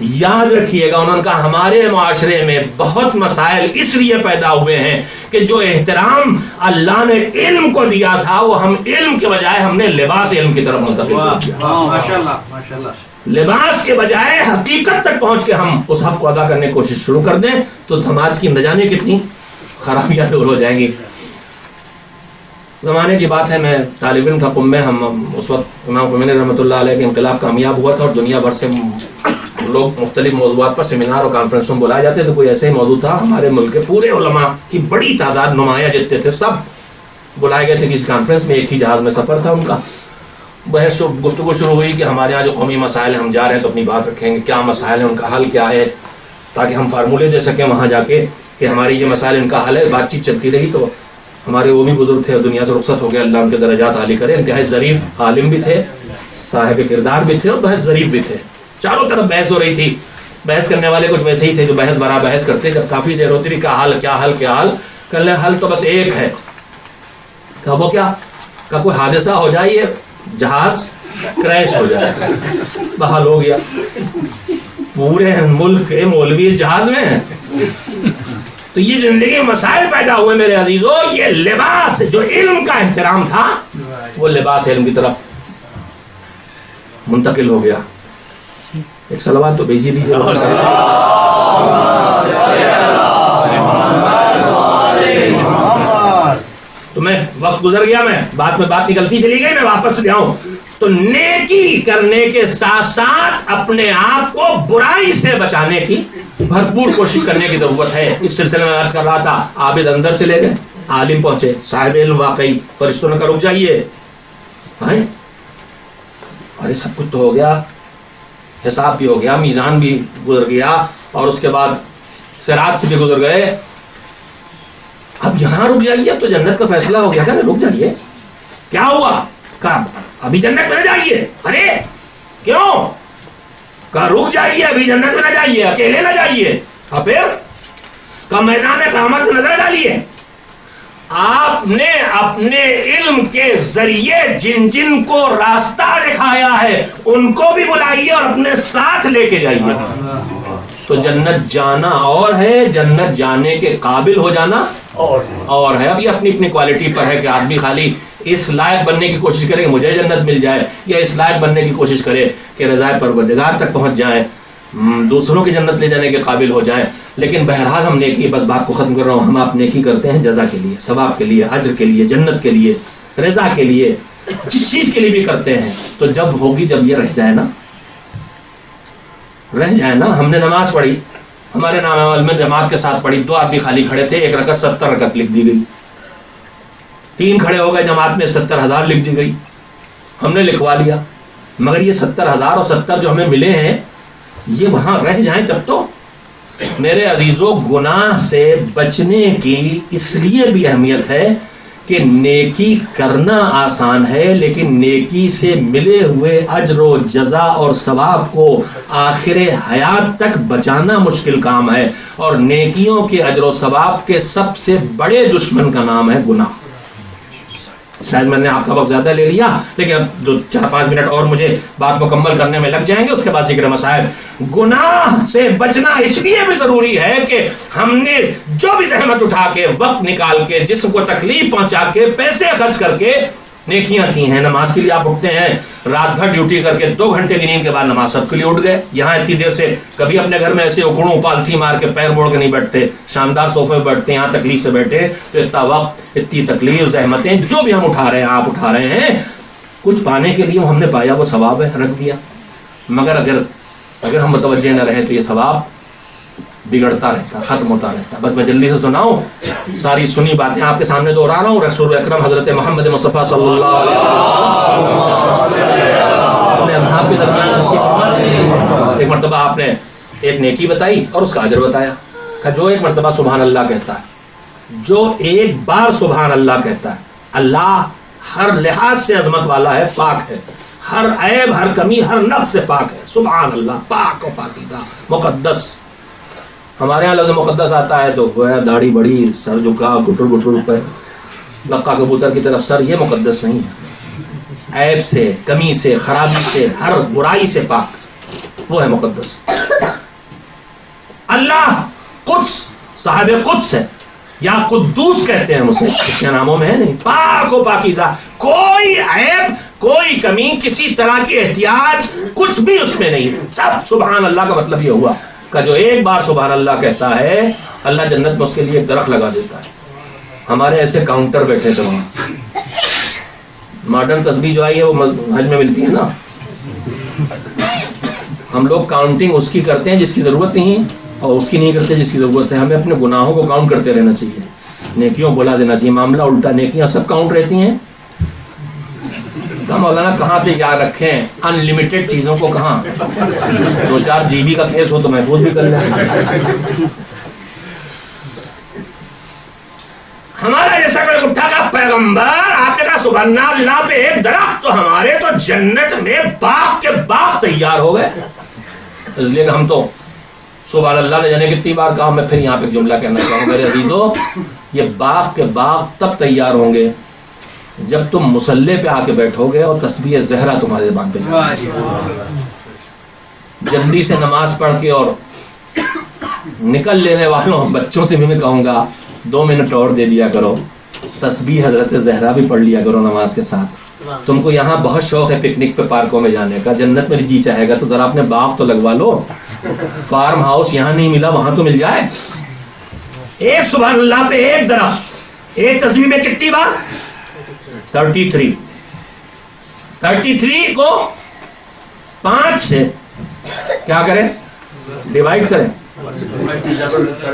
یاد رکھیے گا. انہوں نے کہا ہمارے معاشرے میں بہت مسائل اس لیے پیدا ہوئے ہیں کہ جو احترام اللہ نے علم کو دیا تھا وہ ہم علم کے بجائے ہم نے لباس علم کی طرف منتقل کیا. لباس کے بجائے حقیقت تک پہنچ کے ہم اس حق کو ادا کرنے کی کوشش شروع کر دیں تو سماج کی نہ جانے کتنی خرابیاں دور ہو جائیں گی. زمانے کی بات ہے، میں طالب علم تھا قم میں. ہم اس وقت امام خمینی رحمۃ اللہ علیہ کے انقلاب کامیاب ہوا تھا اور دنیا بھر سے لوگ مختلف موضوعات پر سیمینار اور کانفرنسوں میں بلائے جاتے تھے. کوئی ایسے ہی موضوع تھا، ہمارے ملک کے پورے علماء کی بڑی تعداد نمایاں جتنے تھے سب بلائے گئے تھے کسی کانفرنس میں. ایک ہی جہاز میں سفر تھا ان کا. بحث گفتگو شروع ہوئی کہ ہمارے یہاں جو قومی مسائل ہیں ہم جا رہے ہیں تو اپنی بات رکھیں گے، کیا مسائل ہیں، ان کا حل کیا ہے، تاکہ ہم فارمولے دے سکیں وہاں جا کے کہ ہماری یہ مسائل ان کا حل ہے. بات چیت چلتی رہی تو ہمارے وہ بھی بزرگ تھے اور دنیا سے رخصت ہو گئے، اللہ ان کے درجات عالی کرے. انتہائی ظریف عالم بھی تھے، صاحب کردار بھی تھے اور بہت ظریف بھی تھے. چاروں طرف بحث ہو رہی تھی. بحث کرنے والے کچھ ویسے ہی تھے جو بحث برا بحث کرتے. جب کافی دیر ہوتی تھی کیا حل کیا حل کیا حل کر لیں، حل تو بس ایک ہے. کہا وہ کیا؟ کہ کوئی حادثہ ہو جائے، یہ جہاز کریش ہو جائے. بحال ہو گیا. پورے ملک کے مولوی جہاز میں ہیں. تو یہ زندگی میں مسائل پیدا ہوئے میرے عزیزو. یہ لباس جو علم کا احترام تھا وہ لباس علم کی طرف منتقل ہو گیا. ایک صلوات تو بھیجی دیجیے. تو میں وقت گزر گیا، میں بات نکلتی چلی گئی، میں واپس لے آؤں. تو نیکی کرنے کے ساتھ ساتھ اپنے آپ کو برائی سے بچانے کی بھرپور کوشش کرنے کی ضرورت ہے. اس سلسلے میں عرض کر رہا تھا، عابد اندر چلے گئے، عالم پہنچے، صاحب علم واقعی. فرشتوں نے کہا رک جائیے. ارے سب کچھ تو ہو گیا، حساب بھی ہو گیا، میزان بھی گزر گیا اور اس کے بعد صراط سے بھی گزر گئے. اب یہاں رک جائیے، اب تو جنت کا فیصلہ ہو گیا. رک جائیے، کیا ہوا؟ کہا ابھی جنت میں نہ جائیے. ارے کیوں؟ کہا رک جائیے، ابھی جنت میں نہ جائیے، اکیلے نہ جائیے. اور پھر کہا میدان قیامت میں نظر ڈالیے. آپ نے اپنے علم کے ذریعے جن جن کو راستہ دکھایا ہے ان کو بھی بلائیے اور اپنے ساتھ لے کے جائیے. تو جنت جانا اور ہے، جنت جانے کے قابل ہو جانا اور ہے. اب یہ اپنی اپنی کوالٹی پر ہے کہ آدمی خالی اس لائق بننے کی کوشش کرے کہ مجھے جنت مل جائے، یا اس لائق بننے کی کوشش کرے کہ رضائے پروردگار تک پہنچ جائیں، دوسروں کی جنت لے جانے کے قابل ہو جائیں. لیکن بہرحال ہم نیکی، بس بات کو ختم کر رہا ہوں، ہم آپ نیکی کرتے ہیں جزا کے لیے، ثواب کے لیے، اجر کے لیے، جنت کے لیے، رضا کے لیے، جس چیز کے لیے بھی کرتے ہیں. تو جب ہوگی، جب یہ رہ جائے نا، ہم نے نماز پڑھی، ہمارے نام عمل میں جماعت کے ساتھ پڑھی، 2 آدمی خالی کھڑے تھے، 1 رکعت 70 رکعت لکھ دی گئی. 3 کھڑے ہو گئے جماعت میں، 70,000 لکھ دی گئی. ہم نے لکھوا لیا. مگر یہ 70,000 اور 70 جو ہمیں ملے ہیں یہ وہاں رہ جائیں تب تو. میرے عزیزو، گناہ سے بچنے کی اس لیے بھی اہمیت ہے کہ نیکی کرنا آسان ہے، لیکن نیکی سے ملے ہوئے اجر و جزا اور ثواب کو آخر حیات تک بچانا مشکل کام ہے. اور نیکیوں کے اجر و ثواب کے سب سے بڑے دشمن کا نام ہے گناہ. شاید میں نے آپ کا وقت زیادہ لے لیا، لیکن اب 4-5 منٹ اور مجھے بات مکمل کرنے میں لگ جائیں گے، اس کے بعد ذکر مسائل. گناہ سے بچنا اس لیے بھی ضروری ہے کہ ہم نے جو بھی زحمت اٹھا کے، وقت نکال کے، جسم کو تکلیف پہنچا کے، پیسے خرچ کر کے نیکیاں کی ہیں. نماز کے لیے آپ اٹھتے ہیں، رات بھر ڈیوٹی کر کے 2 گھنٹے کی نیند کے بعد نماز سب کے لیے اٹھ گئے. یہاں اتنی دیر سے کبھی اپنے گھر میں ایسے اکڑوں پالتھی مار کے پیر موڑ کے نہیں بیٹھتے، شاندار صوفے پہ بیٹھتے ہیں. یہاں تکلیف سے بیٹھے تو اتنا وقت، اتنی تکلیف، زحمتیں جو بھی ہم اٹھا رہے ہیں، آپ اٹھا رہے ہیں، کچھ پانے کے لیے ہم نے پایا، وہ ثواب ہے، رکھ دیا. مگر اگر ہم متوجہ نہ رہے تو یہ ثواب بگڑتا رہتا، ختم ہوتا رہتا. بس میں جلدی سے سناؤں، ساری سنی باتیں آپ کے سامنے دوہرا رہا ہوں. رسول اکرم حضرت محمد مصطفیٰ صلی اللہ علیہ وسلم اپنے اصحاب کے درمیان ایک مرتبہ آپ نے ایک نیکی بتائی اور اس کا اجر بتایا. کہ جو ایک مرتبہ سبحان اللہ کہتا ہے، جو ایک بار سبحان اللہ کہتا ہے، اللہ ہر لحاظ سے عظمت والا ہے، پاک ہے، ہر عیب، ہر کمی، ہر نقص سے پاک ہے. سبحان اللہ، پاک و پاکیزہ، مقدس. ہمارے یہاں لفظ مقدس آتا ہے تو گویا داڑھی بڑی، سر جھکا، گھٹر گھٹر پہ، لقا کبوتر کی طرف سر، یہ مقدس نہیں ہے. عیب سے، کمی سے، خرابی سے، ہر برائی سے پاک، وہ ہے مقدس۔ اللہ قدس، صاحب قدس ہے، یا قدوس کہتے ہیں اسے، اس کے ناموں میں ہے نہیں، پاک و پاکیزہ، کوئی عیب، کوئی کمی، کسی طرح کی احتیاج کچھ بھی اس میں نہیں، سب سبحان اللہ کا مطلب یہ ہوا کہ جو ایک بار سبحان اللہ کہتا ہے اللہ جنت میں اس کے لیے ایک درخت لگا دیتا ہے۔ ہمارے ایسے کاؤنٹر بیٹھے تھے وہاں، ماڈرن تسبیح جو آئی ہے وہ حج میں ملتی ہے نا، ہم لوگ کاؤنٹنگ اس کی کرتے ہیں جس کی ضرورت نہیں ہے، اور اس کی نہیں کرتے جس کی ضرورت ہے۔ ہمیں اپنے گناہوں کو کاؤنٹ کرتے رہنا چاہیے، نیکیوں بولا دینا چاہیے، معاملہ الٹا، نیکیاں سب کاؤنٹ رہتی ہیں۔ مولانا کہاں پہ یاد رکھیں ان لمیٹڈ چیزوں کو، کہاں 2-4 GB کا کیس ہو تو محفوظ بھی کر لیں۔ ہمارا جیسا کوئی اٹھا کا پیغمبر آپ نے کہا سبحان اللہ پہ ایک درخت، تو ہمارے تو جنت میں باغ کے باغ تیار ہو گئے، اس لیے کہ ہم تو سبحان اللہ نے جانے کتنی بار کہا۔ میں پھر یہاں پہ جملہ کہنا چاہوں میرے عزیزو، یہ باغ کے باغ تب تیار ہوں گے جب تم مصلی پہ آ کے بیٹھو گے اور تسبیح زہرا تمہارے زبان پہ جائے۔ جلدی سے نماز پڑھ کے اور نکل لینے والوں بچوں سے بھی میں کہوں گا 2 منٹ اور دے دیا کرو، تسبیح حضرت زہرا بھی پڑھ لیا کرو نماز کے ساتھ۔ تم کو یہاں بہت شوق ہے پکنک پہ، پارکوں میں جانے کا، جنت میں جی چاہے گا تو ذرا اپنے باغ تو لگوا لو، فارم ہاؤس یہاں نہیں ملا وہاں تو مل جائے۔ ایک سبحان اللہ پہ ایک درخت، ایک تسبیح میں کتنی بار؟ 33 کو 5 سے کیا کریں؟ ڈیوائڈ کریں،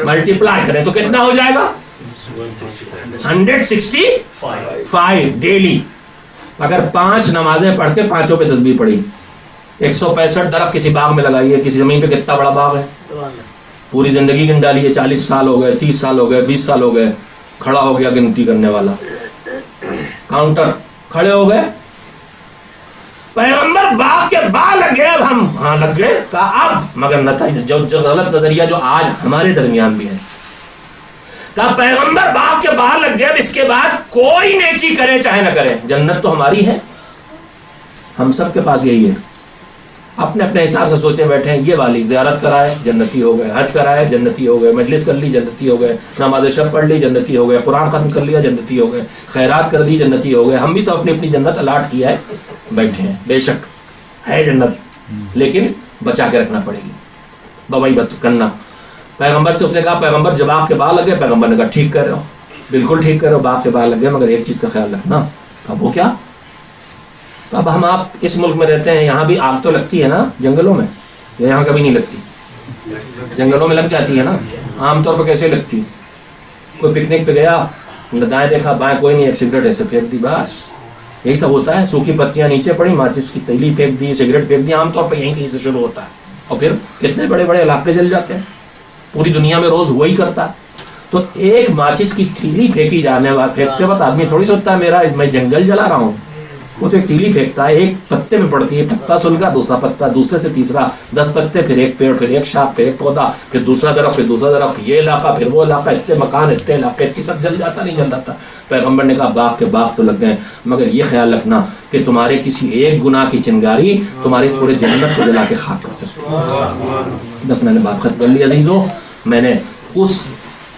ملٹیپلائی کریں تو کتنا ہو جائے گا؟ 165 ڈیلی۔ اگر 5 نمازیں پڑھ کے 5 پہ تسبیح پڑھی، 165 درخت کسی باغ میں لگائیے، کسی زمین پہ کتنا بڑا باغ ہے، پوری زندگی گن ڈالیے، 40 سال ہو گئے، 30 سال ہو گئے، 20 سال ہو گئے، کھڑا ہو گیا گنتی کرنے والا، کاؤنٹر کھڑے ہو گئے، پیغمبر باغ کے باغ لگ گئے، اب ہم ہاں لگ گئے، کہا اب مگر نتائج جو غلط نظریہ جو آج ہمارے درمیان بھی ہے، کہا پیغمبر باغ کے باغ لگ گئے، اب اس کے بعد کوئی نیکی کرے چاہے نہ کرے جنت تو ہماری ہے۔ ہم سب کے پاس یہی ہے، اپنے اپنے حساب سے سوچے بیٹھے ہیں، یہ والی زیارت کرائے جنتی ہو گئے، حج کرائے جنتی ہو گئے، مجلس کر لی جنتی ہو گئے، نماز شب پڑھ لی جنتی ہو گئے، قرآن ختم کر لیا جنتی ہو گئے، خیرات کر دی جنتی ہو گئے۔ ہم بھی سب اپنی اپنی جنت الاٹ کیا ہے، بیٹھے ہیں، بے شک ہے جنت لیکن بچا کے رکھنا پڑے گی، بوائی بچ کرنا۔ پیغمبر سے اس نے کہا پیغمبر جب باغ کے باغ لگے، پیغمبر نے کہا ٹھیک کر رہے ہو، بالکل ٹھیک کر رہے ہو، باغ کے باغ لگے، مگر ایک چیز کا خیال رکھنا۔ اب وہ کیا؟ اب ہم آپ اس ملک میں رہتے ہیں، یہاں بھی آگ تو لگتی ہے نا جنگلوں میں، یہاں کبھی نہیں لگتی، جنگلوں میں لگ جاتی ہے نا، عام طور پر کیسے لگتی؟ کوئی پکنک پہ گیا، دائیں دیکھا بائیں کوئی نہیں، ایک سگریٹ ایسے پھینک دی، بس یہی سب ہوتا ہے، سوکھی پتیاں نیچے پڑی، ماچس کی تیلی پھینک دی، سگریٹ پھینک دی، عام طور پہ یہیں کہیں سے شروع ہوتا ہے، اور پھر کتنے بڑے بڑے علاقے جل جاتے ہیں، پوری دنیا میں روز وہی کرتا ہے۔ تو ایک ماچس کی تیلی پھینکی جانے والا، پھینکتے وقت آدمی تھوڑی سوچتا ہے میں جنگل جلا رہا ہوں، وہ تو ایک تیلی پھینکتا ہے، ایک پتے میں پڑتی ہے، پتا سلگا، دوسرا پتا، دوسرے سے تیسرا، 10 پتے، پھر ایک پیڑ، پھر ایک شاخ، پھر ایک پودا، پھر دوسرا درخت، پھر دوسرا درخت، یہ علاقہ، پھر وہ علاقہ، اتنے مکان، اتنے علاقے، اتنی سب جل جاتا نہیں جل جاتا۔ پیغمبر نے کہا باغ کے باغ تو لگ گئے، مگر یہ خیال رکھنا کہ تمہارے کسی ایک گناہ کی چنگاری تمہاری اس پورے جنت کو جلا کے خاک کر سکتی۔ بس میں نے بات ختم کر لی عزیزوں، میں نے اس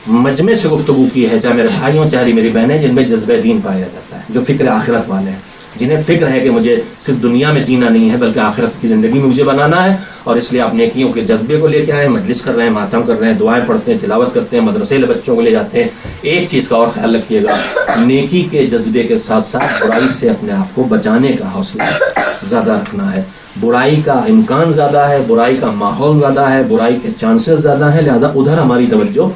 مجمع سے گفتگو کی ہے، چاہے میرے بھائیوں چاہے میری بہنیں، جن میں جذبہ دین پایا جاتا ہے، جو فکر آخرت والے ہیں، جنہیں فکر ہے کہ مجھے صرف دنیا میں جینا نہیں ہے بلکہ آخرت کی زندگی میں مجھے بنانا ہے، اور اس لیے آپ نیکیوں کے جذبے کو لے کے آئے ہیں، مجلس کر رہے ہیں، ماتم کر رہے ہیں، دعائیں پڑھتے ہیں، تلاوت کرتے ہیں، مدرسے بچوں کو لے جاتے ہیں۔ ایک چیز کا اور خیال رکھیے گا، نیکی کے جذبے کے ساتھ ساتھ برائی سے اپنے آپ کو بچانے کا حوصلہ زیادہ رکھنا ہے۔ برائی کا امکان زیادہ ہے، برائی کا ماحول زیادہ ہے، برائی کے چانسز زیادہ ہیں، لہذا ادھر ہماری توجہ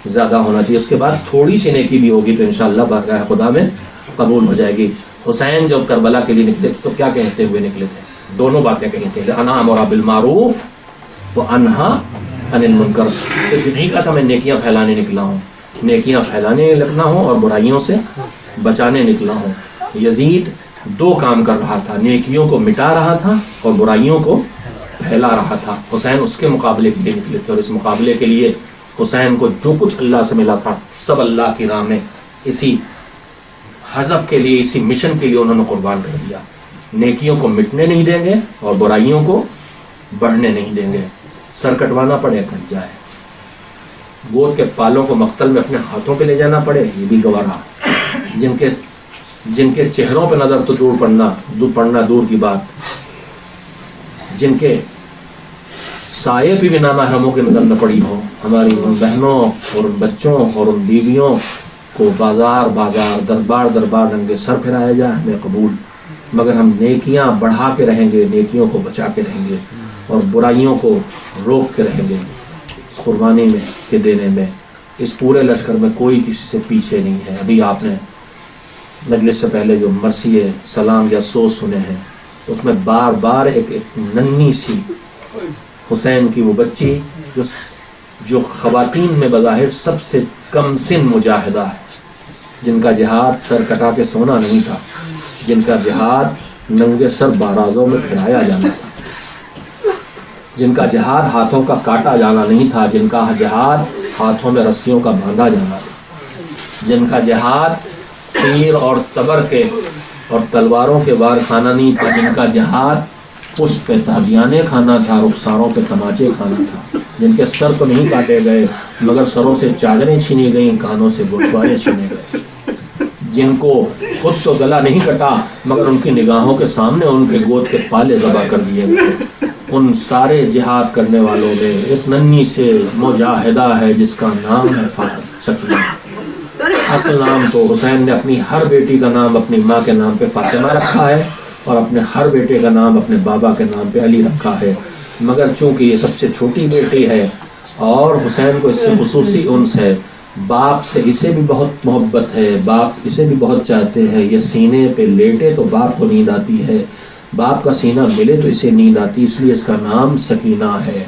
زیادہ ہونا چاہیے۔ اس کے بعد تھوڑی سی نیکی بھی ہوگی تو انشاءاللہ بارگاہ خدا میں قبول ہو جائے گی۔ حسین جب کربلا کے لیے نکلے تو کیا کہتے ہوئے نکلے تھے؟ 2 باتیں کہی تھیں، انا امر بالمعروف و انہا عن المنکر۔ صرف نہیں کہا تھا میں نیکیاں پھیلانے نکلا ہوں، نیکیاں پھیلانے نکلا ہوں اور برائیوں سے بچانے نکلا ہوں۔ یزید 2 کام کر رہا تھا، نیکیوں کو مٹا رہا تھا اور برائیوں کو پھیلا رہا تھا۔ حسین اس کے مقابلے کے لیے نکلے تھے، اور اس مقابلے کے لیے حسین کو جو کچھ اللہ سے ملا تھا سب اللہ کی راہ میں اسی ہدف کے لیے، اسی مشن کے لیے انہوں نے قربان کر دیا۔ نیکیوں کو مٹنے نہیں دیں گے اور برائیوں کو بڑھنے نہیں دیں گے. سر کٹوانا پڑے کٹ جائے, گود کے پالوں کو مقتل میں اپنے ہاتھوں پہ لے جانا پڑے یہ بھی گوارا. جن کے چہروں پہ نظر تو دور پڑنا دور کی بات, جن کے سائے پہ بھی نامحرموں کی نظر نہ پڑی ہو, ہماری ان بہنوں اور ان بچوں اور ان بیویوں کو بازار دربار ننگے سر پھرایا جائے ہمیں قبول, مگر ہم نیکیاں بڑھا کے رہیں گے, نیکیوں کو بچا کے رہیں گے اور برائیوں کو روک کے رہیں گے. اس قربانی میں کے دینے میں اس پورے لشکر میں کوئی کسی سے پیچھے نہیں ہے. ابھی آپ نے مجلس سے پہلے جو مرثیے سلام یا سوز سنے ہیں اس میں بار بار ایک ننھی سی حسین کی وہ بچی جو خواتین میں بظاہر سب سے کم سن مجاہدہ ہے, جن کا جہاد سر کٹا کے سونا نہیں تھا, جن کا جہاد ننگے سر بارازوں میں پھرایا جانا تھا, جن کا جہاد ہاتھوں کا کاٹا جانا نہیں تھا, جن کا جہاد ہاتھوں میں رسیوں کا باندھا جانا تھا, جن کا جہاد تیر اور تبر کے اور تلواروں کے وار کھانا نہیں تھا, جن کا جہاد پشت پہ تابیانے کھانا تھا, رخساروں پہ تماچے کھانا تھا, جن کے سر تو نہیں کاٹے گئے مگر سروں سے چادریں چھینی گئیں, کانوں سے گوشوارے چھینے گئے, جن کو خود تو گلا نہیں کٹا مگر ان کی نگاہوں کے سامنے ان کے گود کے پالے ذبح کر دیے گئے. ان سارے جہاد کرنے والوں میں ایک ننھی سے مجاہدہ ہے جس کا نام ہے سکینہ. اصل نام تو حسین نے اپنی ہر بیٹی کا نام اپنی ماں کے نام پہ فاطمہ رکھا ہے اور اپنے ہر بیٹے کا نام اپنے بابا کے نام پہ علی رکھا ہے, مگر چونکہ یہ سب سے چھوٹی بیٹی ہے اور حسین کو اس سے خصوصی انس ہے, باپ سے اسے بھی بہت محبت ہے, باپ اسے بھی بہت چاہتے ہیں, یہ سینے پہ لیٹے تو باپ کو نیند آتی ہے, باپ کا سینہ ملے تو اسے نیند آتی, اس لیے اس کا نام سکینہ ہے.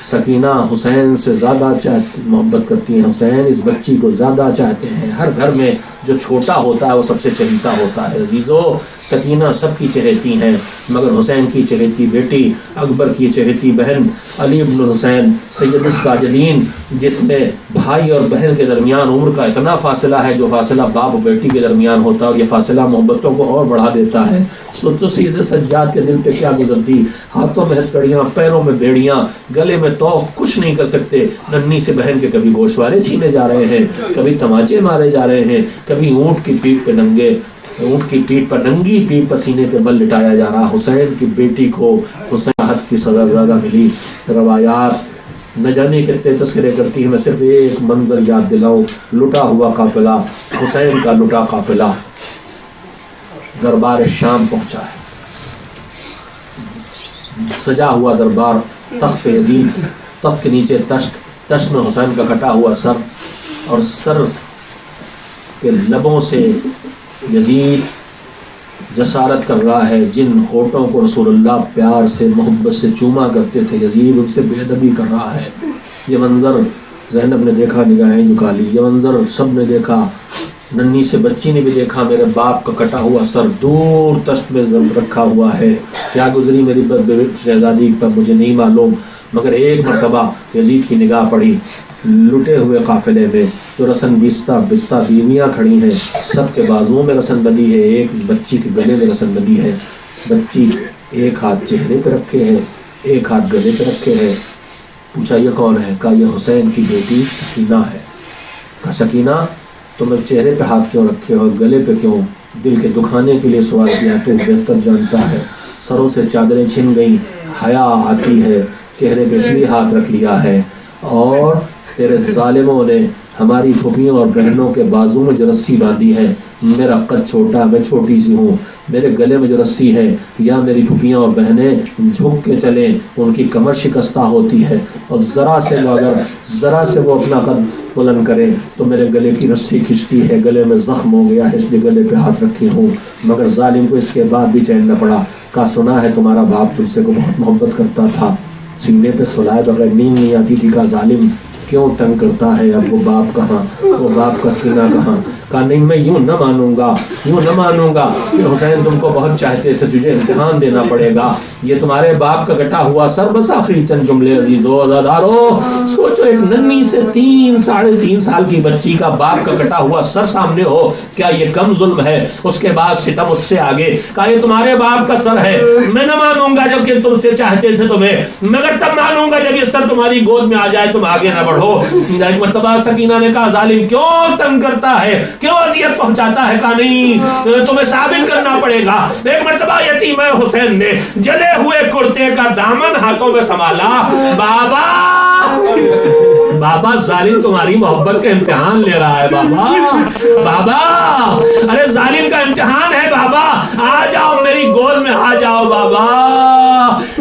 سکینہ حسین سے زیادہ محبت کرتی ہیں, حسین اس بچی کو زیادہ چاہتے ہیں. ہر گھر میں جو چھوٹا ہوتا ہے وہ سب سے چہیتا ہوتا ہے. عزیزو, سکینہ سب کی چہیتی ہیں مگر حسین کی چہیتی بیٹی, اکبر کی چہیتی بہن علی بن حسین سید الساجدین, جس میں بھائی اور بہن کے درمیان عمر کا اتنا فاصلہ ہے جو فاصلہ باپ بیٹی کے درمیان ہوتا ہے, اور یہ فاصلہ محبتوں کو اور بڑھا دیتا ہے. سوچو سید سجاد کے دل پہ کیا گزرتی, ہاتھوں میں ہتھکڑیاں, پیروں میں بیڑیاں, گلے میں توق, کچھ نہیں کر سکتے. ننھی سے بہن کے کبھی گوشوارے چھینے جا رہے ہیں, کبھی تماچے مارے جا رہے ہیں, کبھی اونٹ کی پیٹھ پر ننگی پیٹھ پسینے کے بل لٹایا جا رہا. حسین کی بیٹی کو حسین حد کی سزا زیادہ ملی. روایات نہ جانے کتنے تذکرے کرتی ہیں, میں صرف ایک منظر یاد دلاؤں. لٹا ہوا قافلہ, حسین کا لٹا قافلہ دربار شام پہنچا ہے. سجا ہوا دربار, تخت یزید, تخت کے نیچے تشت میں حسین کا کٹا ہوا سر, اور سر کے لبوں سے یزید جسارت کر رہا ہے. جن ہونٹوں کو رسول اللہ پیار سے محبت سے چوما کرتے تھے, یزید ان سے بے ادبی کر رہا ہے. یہ منظر زینب نے دیکھا, نگاہیں جھکا لی. یہ منظر سب نے دیکھا, ننھی سے بچی نے بھی دیکھا. میرے باپ کا کٹا ہوا سر دور تشت میں رکھا ہوا ہے. کیا گزری میری شہزادی پر مجھے نہیں معلوم, مگر ایک مرتبہ یزید کی نگاہ پڑی. لٹے ہوئے قافلے میں جو رسن بستہ بیویاں کھڑی ہیں, سب کے بازوؤں میں رسن بندی ہے, ایک بچی کے گلے میں رسن بندی ہے. بچی ایک ہاتھ چہرے پہ رکھے ہے, ایک ہاتھ گلے پہ رکھے ہے. پوچھا یہ کون ہے؟ کہا یہ حسین کی بیٹی سکینہ ہے. کہا سکینہ تم چہرے پہ ہاتھ کیوں رکھے اور گلے پہ کیوں؟ دل کے دکھانے کے لیے سوال کیا, تو بہتر جانتا ہے. سروں سے چادریں چھن گئیں, حیا آتی ہے, چہرے پہ اس لیے ہاتھ رکھ لیا ہے. اور تیرے ظالموں نے ہماری پھوپھیوں اور بہنوں کے بازو میں جو رسی باندھی ہے, میرا قد چھوٹا, میں چھوٹی سی ہوں, میرے گلے میں جو رسی ہے, یا میری پھوپھیاں اور بہنیں جھک کے چلیں ان کی کمر شکستہ ہوتی ہے, اور ذرا سے وہ اپنا قد بلند کریں تو میرے گلے کی رسی کھنچتی ہے, گلے میں زخم ہو گیا ہے اس لیے گلے پہ ہاتھ رکھے ہوں. مگر ظالم کو اس کے بعد بھی چین نہ پڑا. کہا سنا ہے تمہارا باپ تم سے کو بہت محبت کرتا تھا, سینے پہ سلائے بغیر نیند نہیں آتی تھی. کہا ظالم کیوں تنگ کرتا ہے اب وہ باپ کہاں، وہ باپ کا سینہ کہاں. کہا نہیں میں یوں نہ مانوں گا، یوں نہ مانوں گا کہ حسین تم کو بہت چاہتے تھے، تجھے امتحان دینا پڑے گا. یہ تمہارے باپ کا کٹا ہوا سر. بس آخری چند جملے عزیزو عزادارو، سوچو ایک ننھی سے 3-3.5 سال کی بچی کا باپ کا کٹا ہوا سر سامنے ہو، کیا یہ کم ظلم ہے؟ اس کے بعد ستم اس سے آگے. کہا یہ تمہارے باپ کا سر ہے، میں نہ مانوں گا جب کہ تم سے چاہتے تھے تمہیں، مگر تب مانوں گا جب یہ سر تمہاری گود میں آ جائے، تم آگے نہ بڑھو. ایک مرتبہ سکینہ نے کہا ظالم کیوں تنگ کرتا ہے، کیوں اذیت پہنچاتا ہے؟ کہا نہیں تمہیں ثابت کرنا پڑے گا. ایک مرتبہ یتیم حسین نے جلے ہوئے کرتے کا دامن ہاتھوں میں سنبھالا. بابا بابا ظالم تمہاری محبت کا امتحان لے رہا ہے. بابا بابا ارے ظالم کا امتحان ہے بابا، آ جاؤ میری گود میں آ جاؤ بابا.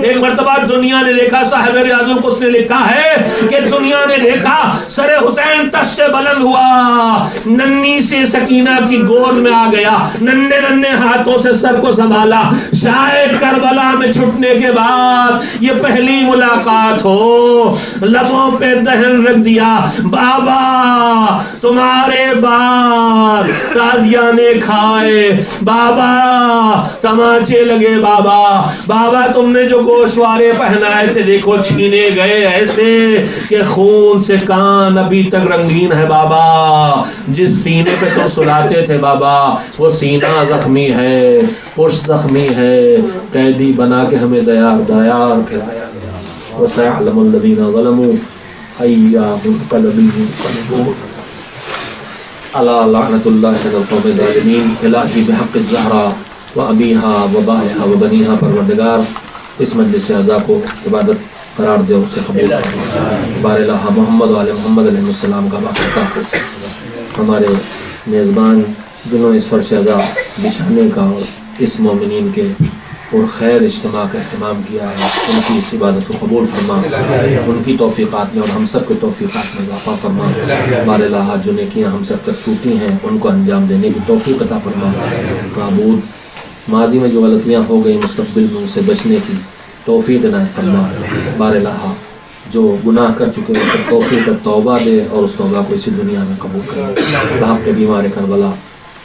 ایک مرتبہ دنیا نے دیکھا، صاحب ریاض القدس نے لکھا ہے کہ دنیا نے دیکھا سر حسین تش سے بلند ہوا، ننھی سے سکینہ کی گود میں آ گیا، ننھے ننھے ہاتھوں سے سر کو سنبھالا. شاید کربلا میں چھٹنے کے بعد یہ پہلی ملاقات ہو. لبوں پہ دہن رکھ دیا. بابا تمہارے بعد تازیانے کھائے، بابا تماچے لگے، بابا بابا تم نے جو گوشوارے پہنائے تھے دیکھو چھینے گئے ایسے کہ خون سے کان ابھی تک رنگین ہے. بابا جس سینے پہ تم سلاتے تھے بابا وہ سینہ زخمی ہے، پشت زخمی ہے. قیدی بنا کے ہمیں دیار پھرایا گیا. وَسَيَعْلَمُ الَّذِينَ ظَلَمُوا أَيَّ مُنقَلَبٍ يَنقَلِبُونَ. الا لعنت اللہ علی القوم الظالمین. الہی بحق الزہرا و ابیہا و بالہا و بنیہا، پروردگار اس مجلس اعزا کو عبادت قرار دے، اسے قبول فرما. بار الہ محمد و آل محمد علیہ السلام کا واسطہ ہمارے میزبان جنہوں نے اس فرش اعزا بچھانے کا اور اس مومنین کے اور خیر اجتماع کا اہتمام کیا ہے، ان کی اس عبادت کو قبول فرما، ان کی توفیقات میں اور ہم سب کے توفیقات میں اضافہ فرما. بار الہ جو نیکیاں ہم سب تک چھوٹی ہیں ان کو انجام دینے کی توفیق عطا فرما. معبود ماضی میں جو غلطیاں ہو گئی مستقبل میں ان سے بچنے کی توفیق عنایت فرما. بار الہ جو گناہ کر چکے ہیں تو توفیق توبہ دے اور اس توبہ کو اسی دنیا میں قبول کرے. بحق کے بیمار کربلا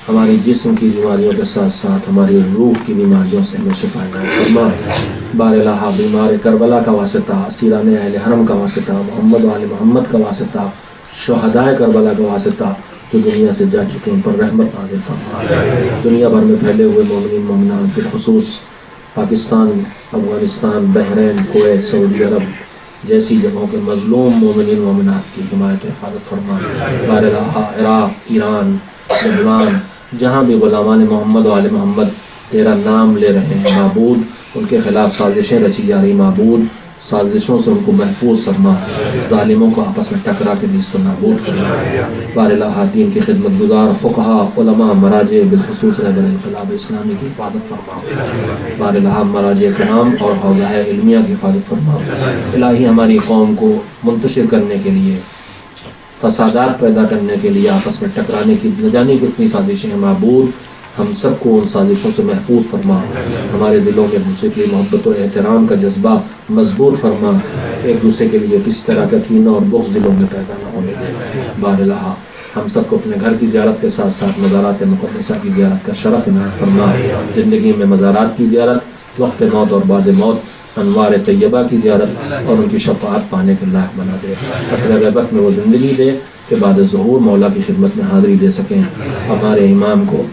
ہماری جسم کی بیماریوں کے ساتھ ساتھ ہماری روح کی بیماریوں سے ہمیں شفا عنایت فرما. بار الہ بیمار کربلا کا واسطہ، اسیران اہل حرم کا واسطہ، محمد و آل محمد کا واسطہ، شہدائے کربلا کا واسطہ جو دنیا سے جا چکے ان پر رحمت نازل فرما. دنیا بھر میں پھیلے ہوئے مومنین مومنات بالخصوص پاکستان، افغانستان، بحرین، کویت، سعودی عرب جیسی جگہوں کے مظلوم مومنین مومنات کی حمایت و حفاظت فرما. بار الہ عراق، ایران، لبنان، جہاں بھی غلامان محمد و آل محمد تیرا نام لے رہے ہیں معبود، ان کے خلاف سازشیں رچی جا رہی معبود، سازشوں سے ان کو محفوظ فرما. ظالموں کو آپس میں ٹکرا کے نیست و نابود فرما. بار الہ دین کی خدمت گزار فقہا، علماء، مراجع بالخصوص رہبر انقلاب اسلامی کی حفاظت فرما. بار الہ مراجع کرام اور حوزہ علمیہ کی حفاظت فرما. الہی ہماری قوم کو منتشر کرنے کے لیے، فسادات پیدا کرنے کے لیے، آپس میں ٹکرانے کی نہ جانے کتنی سازشیں ہیں معبود، ہم سب کو ان سازشوں سے محفوظ فرما. ہمارے دلوں میں ایک دوسرے کے لیے محبت و احترام کا جذبہ مضبوط فرما. ایک دوسرے کے لیے کسی طرح کا کینہ اور بغض دلوں میں پیدا نہ ہونے دے. بار الہ ہم سب کو اپنے گھر کی زیارت کے ساتھ ساتھ مزارات مقدسہ کی زیارت کا شرف عنایت فرما. زندگی میں مزارات کی زیارت، وقت موت اور بعد موت انوار طیبہ کی زیارت اور ان کی شفاعت پانے کے لائق بنا دے. عصر غیبت میں وہ زندگی دے کہ بعد ظہور مولا کی خدمت میں حاضری دے سکیں. ہمارے امام کو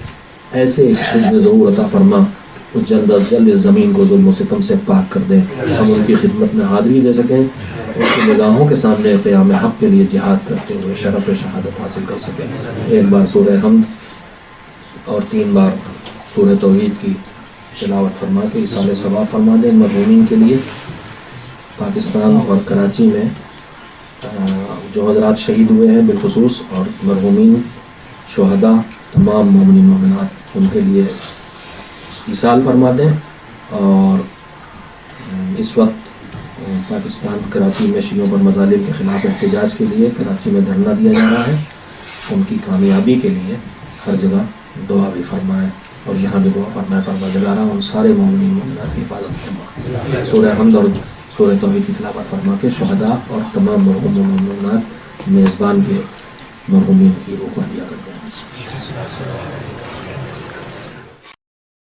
ایسے حسن ظہور عطا فرما، اس جلد از جلد اس زمین کو ظلم و ستم سے پاک کر دیں، ہم ان کی خدمت میں حاضری دے سکیں، اس کی نگاہوں کے سامنے قیام حق کے لیے جہاد کرتے ہوئے شرف شہادت حاصل کر سکیں. ایک بار سورہ حمد اور 3 بار سورہ توحید کی تلاوت فرما کے اصال ثواب فرما دیں. مرحومین کے لیے پاکستان اور کراچی میں جو حضرات شہید ہوئے ہیں بالخصوص، اور مرحومین شہداء تمام مومنین مومنات، ان کے لیے اصال فرما دیں. اور اس وقت پاکستان کراچی میں شیعوں پر مظالم کے خلاف احتجاج کے لیے کراچی میں دھرنا دیا جا رہا ہے. ان کی کامیابی کے لیے ہر جگہ دعا بھی فرمائیں، اور یہاں بھی دعا فرمائے پروردگارا ان سارے مومنین مومنات کی حفاظت فرما. سورہ حمد اور سورہ توحید کی تلاوت فرما کے شہداء اور تمام مرحوم مومنات میزبان کے مرحومین کی روح کو ہدیہ کرتے ہیں.